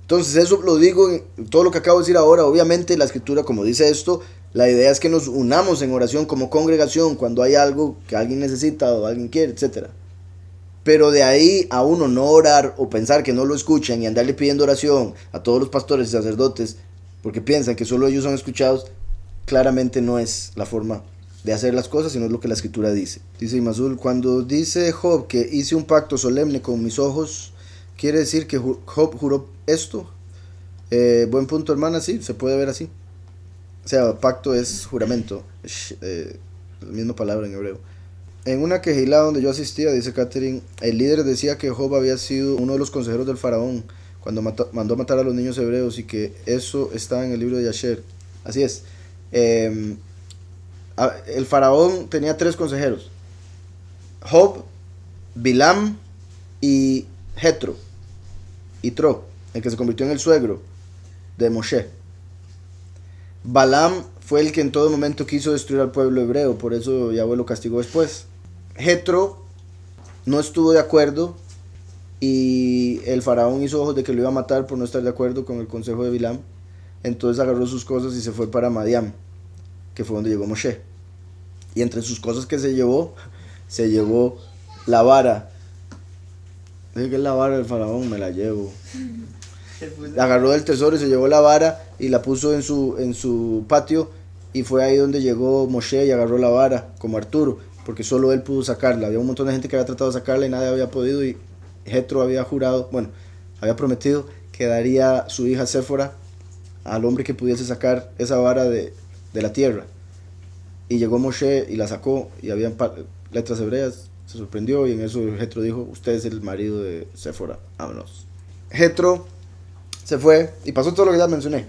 Entonces eso lo digo en todo lo que acabo de decir ahora. Obviamente la escritura, como dice esto, la idea es que nos unamos en oración como congregación cuando hay algo que alguien necesita o alguien quiere, etc. Pero de ahí a uno no orar o pensar que no lo escuchan y andarle pidiendo oración a todos los pastores y sacerdotes porque piensan que solo ellos son escuchados, claramente no es la forma de hacer las cosas, sino es lo que la escritura dice. Dice Imazul, cuando dice Job que hice un pacto solemne con mis ojos, ¿quiere decir que Job juró esto? Buen punto, hermana, sí, se puede ver así. O sea, pacto es juramento, la misma palabra en hebreo. En una quejilá donde yo asistía, dice Catherine, el líder decía que Job había sido uno de los consejeros del faraón cuando mandó a matar a los niños hebreos y que eso está en el libro de Yasher. Así es. El faraón tenía 3 consejeros: Job, Bilam y Jetro, el que se convirtió en el suegro de Moshe. Balaam fue el que en todo momento quiso destruir al pueblo hebreo, por eso Yahweh lo castigó después. Jetro no estuvo de acuerdo y el faraón hizo ojos de que lo iba a matar por no estar de acuerdo con el consejo de Bilam. Entonces agarró sus cosas y se fue para Madián, que fue donde llegó Moshe. Y entre sus cosas que se llevó la vara. Dije que es la vara del faraón, me la llevo. Agarró del tesoro y se llevó la vara y la puso en su patio, y fue ahí donde llegó Moshe y agarró la vara, como Arturo, porque solo él pudo sacarla. Había un montón de gente que había tratado de sacarla y nadie había podido, y Jetro había prometido que daría su hija Séfora al hombre que pudiese sacar esa vara de la tierra. Y llegó Moshe y la sacó, y había letras hebreas. Se sorprendió y en eso Jetro dijo: usted es el marido de Séfora, vámonos. Jetro se fue y pasó todo lo que ya mencioné.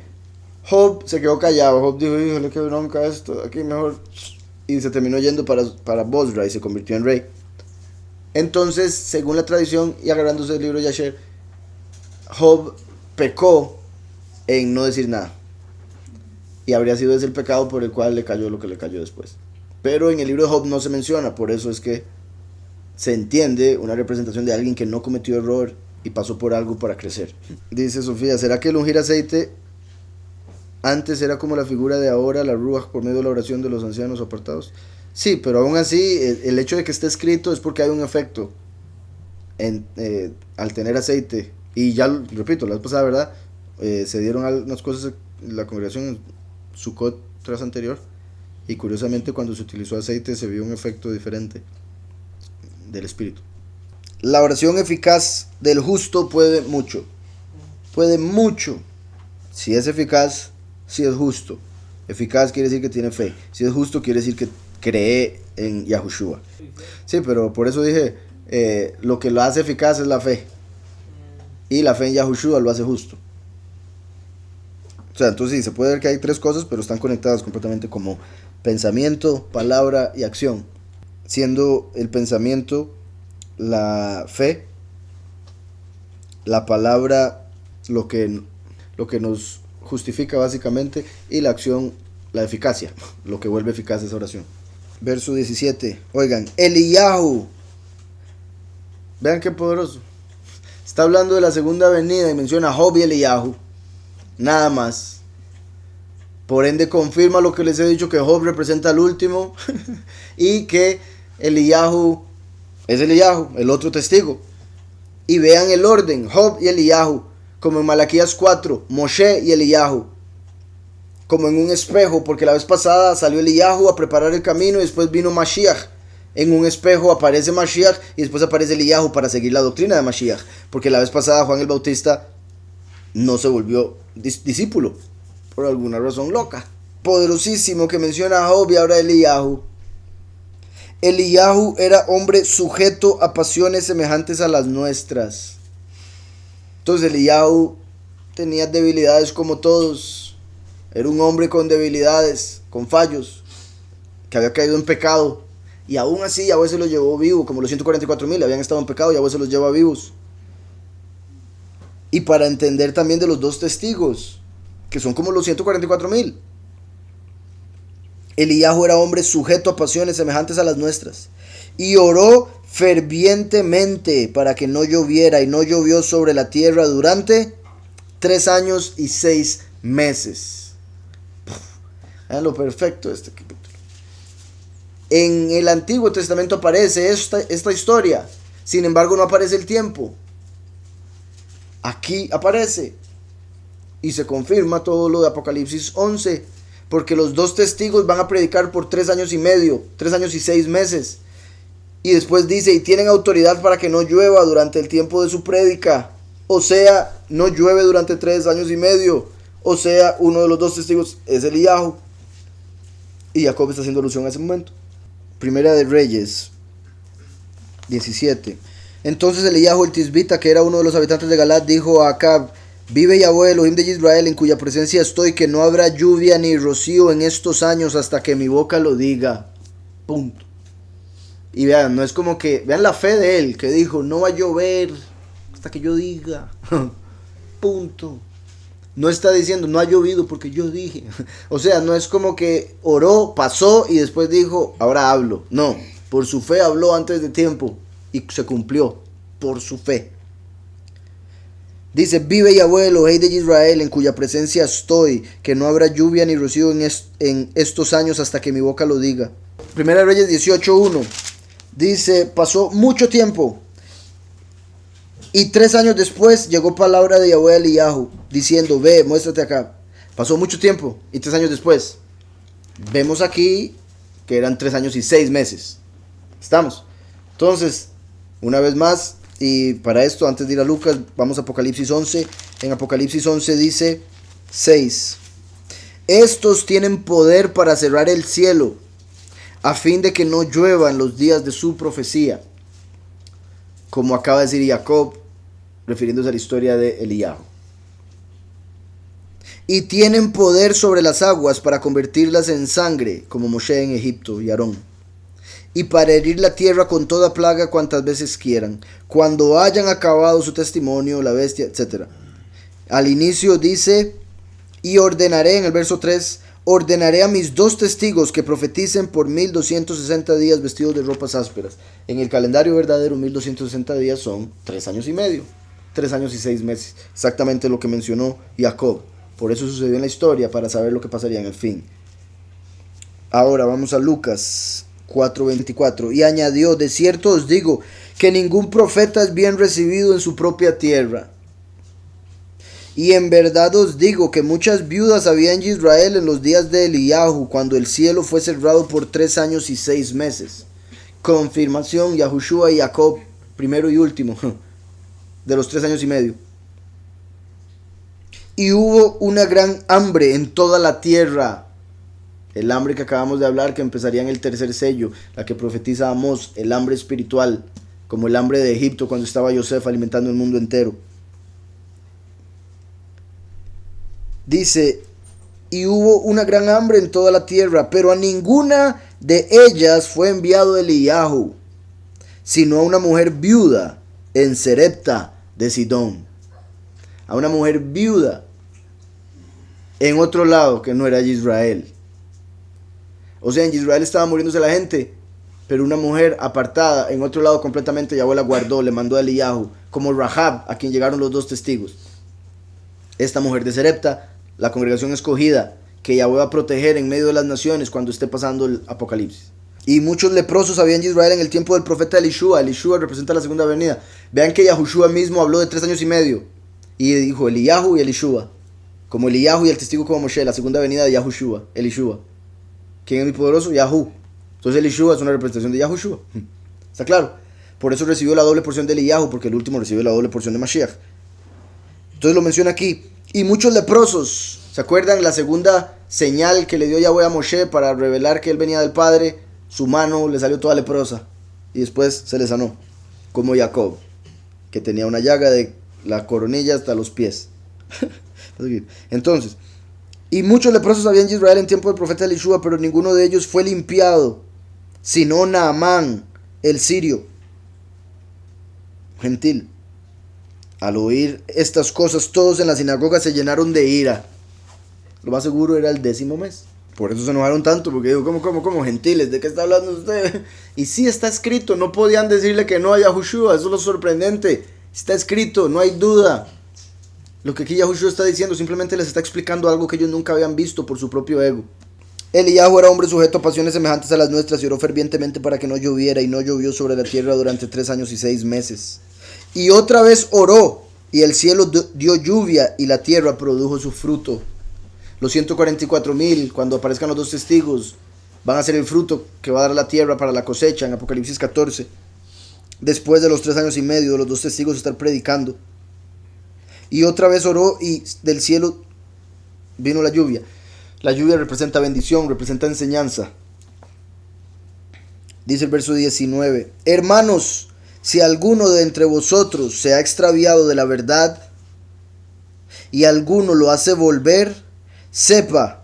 Job se quedó callado. Job dijo: híjole, qué bronca esto, aquí mejor. Y se terminó yendo para Bosra y se convirtió en rey. Entonces, según la tradición y agarrándose el libro de Yasher, Job pecó en no decir nada. Y habría sido ese el pecado por el cual le cayó lo que le cayó después. Pero en el libro de Job no se menciona, por eso es que se entiende una representación de alguien que no cometió error y pasó por algo para crecer. Dice Sofía: ¿será que el ungir aceite antes era como la figura de ahora, la ruach, por medio de la oración de los ancianos apartados? Sí, pero aún así, el hecho de que esté escrito es porque hay un efecto al tener aceite. Y ya, repito, la vez pasada, ¿verdad? Se dieron algunas cosas en la congregación en Sukkot tras anterior, y curiosamente cuando se utilizó aceite se vio un efecto diferente del espíritu. La oración eficaz del justo puede mucho. Si es eficaz, si es justo. Eficaz quiere decir que tiene fe. Si es justo quiere decir que cree en Yahushua. Sí, pero por eso dije, lo que lo hace eficaz es la fe. Y la fe en Yahushua lo hace justo. O sea, entonces sí, se puede ver que hay 3 cosas, pero están conectadas completamente, como pensamiento, palabra y acción. Siendo el pensamiento la fe, la palabra lo que nos justifica básicamente, y la acción la eficacia, lo que vuelve eficaz esa oración. Verso 17. Oigan, Eliyahu, vean qué poderoso. Está hablando de la segunda venida y menciona a Job y Eliyahu, nada más. Por ende confirma lo que les he dicho, que Job representa al último y que Eliyahu es Eliyahu, el otro testigo. Y vean el orden: Job y Eliyahu, como en Malaquías 4, Moshe y Eliyahu, como en un espejo, porque la vez pasada salió Eliyahu a preparar el camino y después vino Mashiach. En un espejo aparece Mashiach y después aparece Eliyahu para seguir la doctrina de Mashiach, porque la vez pasada Juan el Bautista no se volvió discípulo por alguna razón loca. Poderosísimo que menciona a Job y ahora a Eliyahu. Eliyahu era hombre sujeto a pasiones semejantes a las nuestras. Entonces Eliyahu tenía debilidades como todos. Era un hombre con debilidades, con fallos, que había caído en pecado. Y aún así Yahweh se los llevó vivo, como los 144,000 habían estado en pecado, Yahweh se los lleva vivos. Y para entender también de los 2 testigos, que son como los 144,000. Eliyahu era hombre sujeto a pasiones semejantes a las nuestras, y oró fervientemente para que no lloviera, y no llovió sobre la tierra durante 3 años y 6 meses. Vean lo perfecto de este capítulo. En el Antiguo Testamento aparece esta historia. Sin embargo, no aparece el tiempo. Aquí aparece. Y se confirma todo lo de Apocalipsis 11. Porque los 2 testigos van a predicar por 3 años y medio. 3 años y 6 meses. Y después dice, y tienen autoridad para que no llueva durante el tiempo de su prédica. O sea, no llueve durante 3 años y medio. O sea, uno de los 2 testigos es Eliyahu. Y Jacob está haciendo alusión a ese momento. Primera de Reyes 17. Entonces Eliyahu el Tisbita, que era uno de los habitantes de Galat, dijo a Acab: vive Yahweh Elohim de Israel, en cuya presencia estoy, que no habrá lluvia ni rocío en estos años hasta que mi boca lo diga. Punto. Y vean, no es como que, vean la fe de él, que dijo, no va a llover hasta que yo diga. Punto. No está diciendo, no ha llovido porque yo dije. O sea, no es como que oró, pasó y después dijo, ahora hablo. No, por su fe habló antes de tiempo y se cumplió, por su fe. Dice, vive Yahweh Elohim de Israel, en cuya presencia estoy, que no habrá lluvia ni rocío en estos años hasta que mi boca lo diga. Primera de Reyes 18:1. Dice, pasó mucho tiempo. Y 3 años después llegó palabra de Yahweh a Eliyahu, diciendo, ve, muéstrate acá. Pasó mucho tiempo y 3 años después. Vemos aquí que eran 3 años y 6 meses. ¿Estamos? Entonces, una vez más, y para esto, antes de ir a Lucas, vamos a Apocalipsis 11. En Apocalipsis 11 dice 6. Estos tienen poder para cerrar el cielo, a fin de que no llueva en los días de su profecía, como acaba de decir Jacob, refiriéndose a la historia de Eliyahu. Y tienen poder sobre las aguas para convertirlas en sangre, como Moshe en Egipto y Aarón. Y para herir la tierra con toda plaga cuantas veces quieran, cuando hayan acabado su testimonio, la bestia, etc. Al inicio dice, y ordenaré, en el verso 3, ordenaré a mis 2 testigos que profeticen por 1260 días vestidos de ropas ásperas. En el calendario verdadero, 1260 días son 3 años y medio, 3 años y 6 meses. Exactamente lo que mencionó Jacob. Por eso sucedió en la historia, para saber lo que pasaría en el fin. Ahora vamos a Lucas 4:24. Y añadió, de cierto os digo, que ningún profeta es bien recibido en su propia tierra. Y en verdad os digo que muchas viudas había en Israel en los días de Eliyahu, cuando el cielo fue cerrado por 3 años y 6 meses. Confirmación, Yahushua y Jacob, primero y último, de los 3 años y medio. Y hubo una gran hambre en toda la tierra. El hambre que acabamos de hablar, que empezaría en el 3er sello, la que profetiza Amós, el hambre espiritual, como el hambre de Egipto cuando estaba Yosef alimentando el mundo entero. Dice, y hubo una gran hambre en toda la tierra, pero a ninguna de ellas fue enviado Eliyahu, sino a una mujer viuda en Serepta de Sidón. A una mujer viuda en otro lado que no era Israel. O sea, en Israel estaba muriéndose la gente, pero una mujer apartada en otro lado completamente, Yahweh la guardó, le mandó a Eliyahu, como Rahab, a quien llegaron los 2 testigos. Esta mujer de Serepta, la congregación escogida, que Yahweh va a proteger en medio de las naciones cuando esté pasando el Apocalipsis. Y muchos leprosos había en Israel en el tiempo del profeta Elishua. Elishua representa la segunda venida. Vean que Yahushua mismo habló de 3 años y medio. Y dijo Eliyahu y Elishua. Como Eliyahu y el testigo como Moshe, la segunda venida de Yahushua, Elishua. ¿Quién es mi poderoso? Yahu. Entonces Elishua es una representación de Yahushua. ¿Está claro? Por eso recibió la doble porción de Eliyahu, porque el último recibió la doble porción de Mashiach. Entonces lo menciona aquí. Y muchos leprosos, ¿se acuerdan? La segunda señal que le dio Yahweh a Moshe para revelar que él venía del Padre, su mano le salió toda leprosa y después se le sanó, como Jacob, que tenía una llaga de la coronilla hasta los pies. Entonces, y muchos leprosos había en Israel en tiempo del profeta Elishua, pero ninguno de ellos fue limpiado, sino Naamán, el sirio, gentil. Al oír estas cosas, todos en la sinagoga se llenaron de ira. Lo más seguro era el 10º mes. Por eso se enojaron tanto, porque digo, ¿cómo, gentiles? ¿De qué está hablando usted? Y sí está escrito, no podían decirle que no a Yahushua, eso es lo sorprendente. Está escrito, no hay duda. Lo que aquí Yahushua está diciendo simplemente les está explicando algo que ellos nunca habían visto por su propio ego. Eliyahu era hombre sujeto a pasiones semejantes a las nuestras y oró fervientemente para que no lloviera, y no llovió sobre la tierra durante 3 años y 6 meses. Y otra vez oró, y el cielo dio lluvia y la tierra produjo su fruto. Los 144,000, cuando aparezcan los 2 testigos, van a ser el fruto que va a dar la tierra para la cosecha en Apocalipsis 14. Después de los 3 años y medio de los 2 testigos estar predicando. Y otra vez oró y del cielo vino la lluvia. La lluvia representa bendición, representa enseñanza. Dice el verso 19: hermanos, si alguno de entre vosotros se ha extraviado de la verdad y alguno lo hace volver, sepa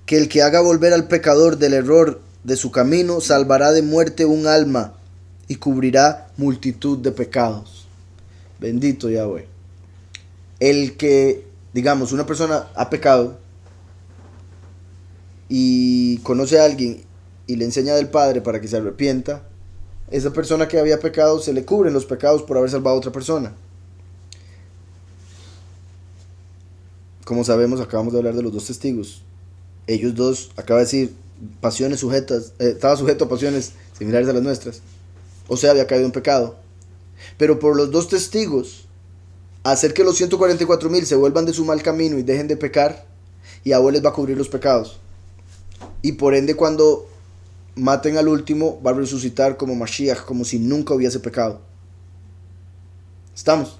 que el que haga volver al pecador del error de su camino salvará de muerte un alma y cubrirá multitud de pecados. Bendito Yahweh. El que, digamos, una persona ha pecado y conoce a alguien y le enseña del Padre para que se arrepienta, esa persona que había pecado se le cubren los pecados por haber salvado a otra persona. Como sabemos, acabamos de hablar de los 2 testigos. Ellos 2, acaba de decir, pasiones sujetas, estaba sujeto a pasiones similares a las nuestras. O sea, había caído en pecado. Pero por los 2 testigos, hacer que los 144,000 se vuelvan de su mal camino y dejen de pecar, Yahweh les va a cubrir los pecados. Y por ende, cuando maten al último, va a resucitar como Mashiach, como si nunca hubiese pecado. ¿Estamos?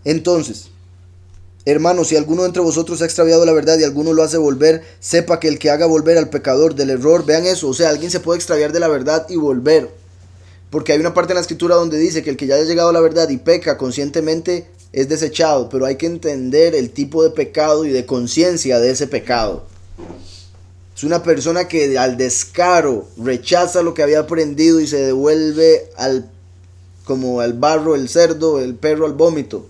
Entonces, hermanos, si alguno entre vosotros ha extraviado la verdad y alguno lo hace volver, sepa que el que haga volver al pecador del error, vean eso, o sea, alguien se puede extraviar de la verdad y volver. Porque hay una parte en la escritura donde dice que el que ya haya llegado a la verdad y peca conscientemente es desechado, pero hay que entender el tipo de pecado y de conciencia de ese pecado. Es una persona que al descaro rechaza lo que había aprendido y se devuelve como al barro, el cerdo, el perro al vómito.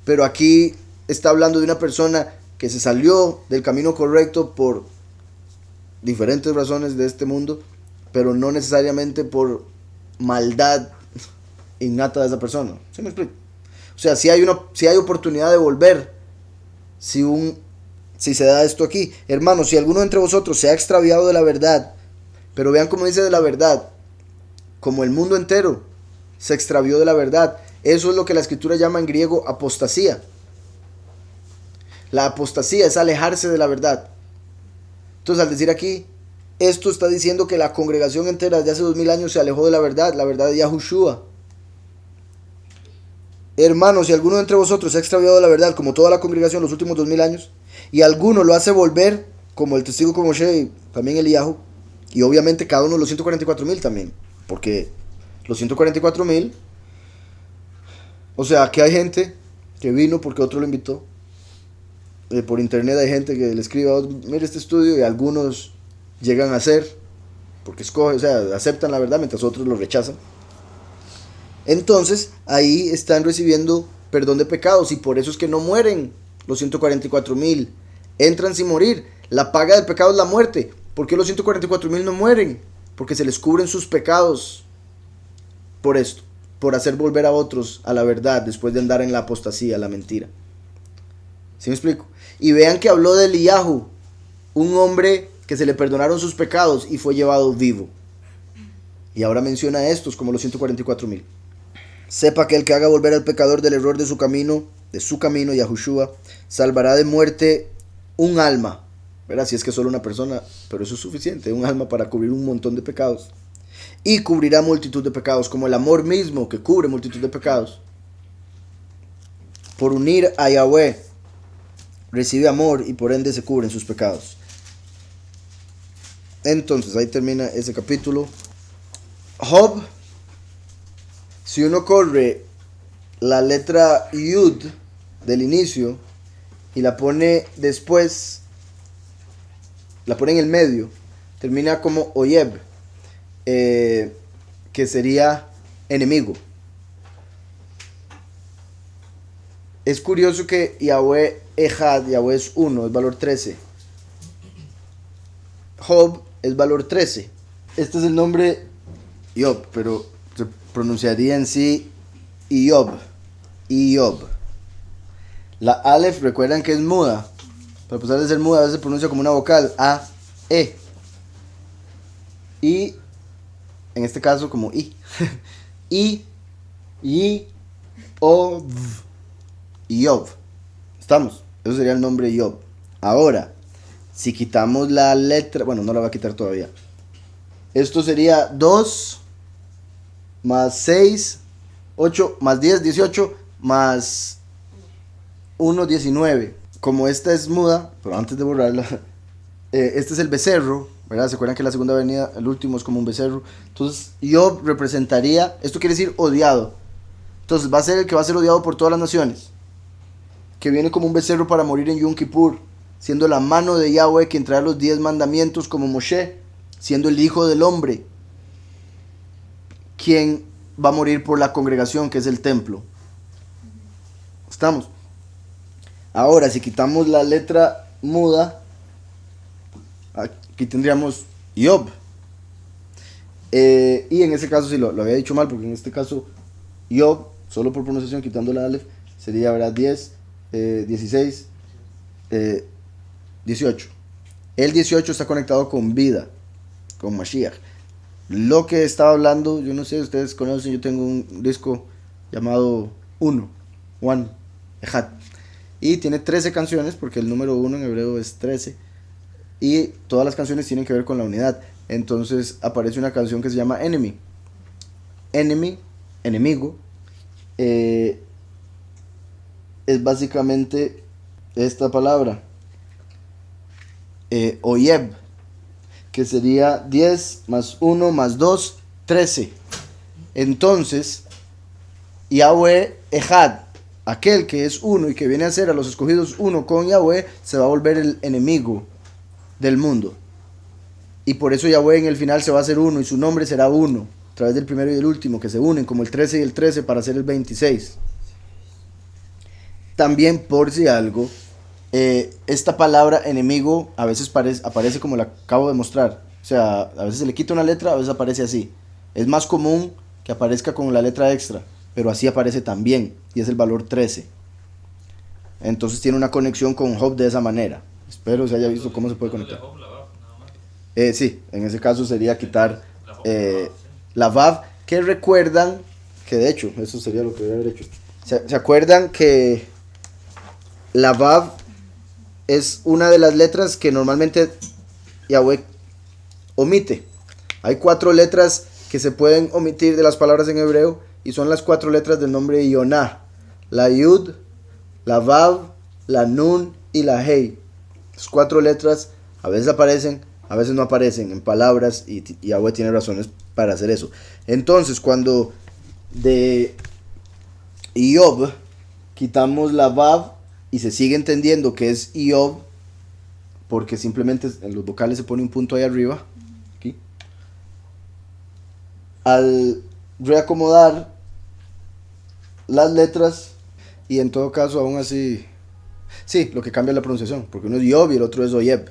Pero aquí está hablando de una persona que se salió del camino correcto por diferentes razones de este mundo, pero no necesariamente por maldad innata de esa persona. ¿Sí me explico? O sea, si hay oportunidad de volver, si se da esto aquí. Hermanos, si alguno entre vosotros se ha extraviado de la verdad, pero vean cómo dice de la verdad, como el mundo entero se extravió de la verdad. Eso es lo que la escritura llama en griego apostasía. La apostasía es alejarse de la verdad. Entonces, al decir aquí, esto está diciendo que la congregación entera de hace 2000 años se alejó de la verdad de Yahushua. Hermanos, si alguno entre vosotros se ha extraviado de la verdad, como toda la congregación los últimos 2000 años, y alguno lo hace volver, como el testigo como Moshe y también Eliyahu, y obviamente cada uno de los 144,000 también, porque los 144,000, o sea, que hay gente que vino porque otro lo invitó. Por internet hay gente que le escribe: mire este estudio, y algunos llegan a hacer, porque aceptan la verdad mientras otros lo rechazan. Entonces, ahí están recibiendo perdón de pecados, y por eso es que no mueren los 144,000. Entran sin morir. La paga del pecado es la muerte. ¿Por qué los 144,000 no mueren? Porque se les cubren sus pecados por esto, por hacer volver a otros a la verdad después de andar en la apostasía, la mentira. ¿Sí me explico? Y vean que habló de Eliyahu, un hombre que se le perdonaron sus pecados y fue llevado vivo. Y ahora menciona a estos como los 144,000. Sepa que el que haga volver al pecador del error de su camino, Yahushua, salvará de muerte un alma. ¿Verdad? Si es que solo una persona, pero eso es suficiente, un alma para cubrir un montón de pecados. Y cubrirá multitud de pecados, como el amor mismo que cubre multitud de pecados. Por unir a Yahweh, recibe amor y por ende se cubren sus pecados. Entonces, ahí termina ese capítulo. Job, si uno corre la letra Yud del inicio y la pone después, la pone en el medio, termina como Oyeb, que sería enemigo. Es curioso que Yahweh Ejad, Yahweh es 1, es valor 13. Job es valor 13. Este es el nombre Job, pero se pronunciaría en sí Iob. La Aleph, recuerdan que es muda. Pero a pesar de ser muda, a veces se pronuncia como una vocal. A, E. Y, en este caso, como I. I, Y, O, V. Yob. ¿Estamos? Eso sería el nombre Yob. Ahora, si quitamos la letra... Bueno, no la voy a quitar todavía. Esto sería 2 más 6, 8 más 10, 18 más 1, 19. Como esta es muda, pero antes de borrarla, este es el becerro, ¿verdad? ¿Se acuerdan que la segunda avenida, el último es como un becerro? Entonces, Yob representaría, esto quiere decir odiado. Entonces, va a ser el que va a ser odiado por todas las naciones. Que viene como un becerro para morir en Yom Kippur, siendo la mano de Yahweh quien trae los 10 mandamientos como Moshe, siendo el hijo del hombre, quien va a morir por la congregación, que es el templo. ¿Estamos? Ahora, si quitamos la letra muda, aquí tendríamos Yob. Y en ese caso, sí, lo había dicho mal, porque en este caso, Yob, solo por pronunciación, quitando la Aleph, sería, ¿verdad? 10, 16, 18. El 18 está conectado con vida, con Mashiach. Lo que estaba hablando, yo no sé, ustedes conocen, yo tengo un disco llamado One, Ejad. Y tiene 13 canciones, porque el número 1 en hebreo es 13. Y todas las canciones tienen que ver con la unidad. Entonces aparece una canción que se llama Enemy. Enemy, enemigo, es básicamente esta palabra. Oyeb, que sería 10 más 1 más 2, 13. Entonces, Yahweh Ejad, aquel que es uno y que viene a ser a los escogidos uno con Yahweh, se va a volver el enemigo del mundo. Y por eso Yahweh en el final se va a hacer uno y su nombre será uno, a través del primero y el último, que se unen como el 13 y el 13 para hacer el 26. También, por si algo, esta palabra enemigo a veces aparece como la acabo de mostrar. O sea, a veces se le quita una letra, a veces aparece así. Es más común que aparezca con la letra extra, pero así aparece también, y es el valor 13. Entonces tiene una conexión con Job de esa manera. Espero se haya visto cómo se puede conectar. Sí, en ese caso sería quitar la Vav, que recuerdan, que de hecho, eso sería lo que debería haber hecho. ¿Se acuerdan que la Vav es una de las letras que normalmente Yahweh omite? Hay 4 letras que se pueden omitir de las palabras en hebreo y son las 4 letras del nombre Yoná: la Yud, la Vav, la Nun y la Hei. Las 4 letras a veces aparecen, a veces no aparecen en palabras y Yahweh tiene razones para hacer eso. Entonces, cuando de Iob quitamos la Vav y se sigue entendiendo que es Iob, porque simplemente en los vocales se pone un punto ahí arriba, aquí. Al reacomodar las letras, y en todo caso aún así, sí, lo que cambia es la pronunciación, porque uno es Iob y el otro es Oyeb.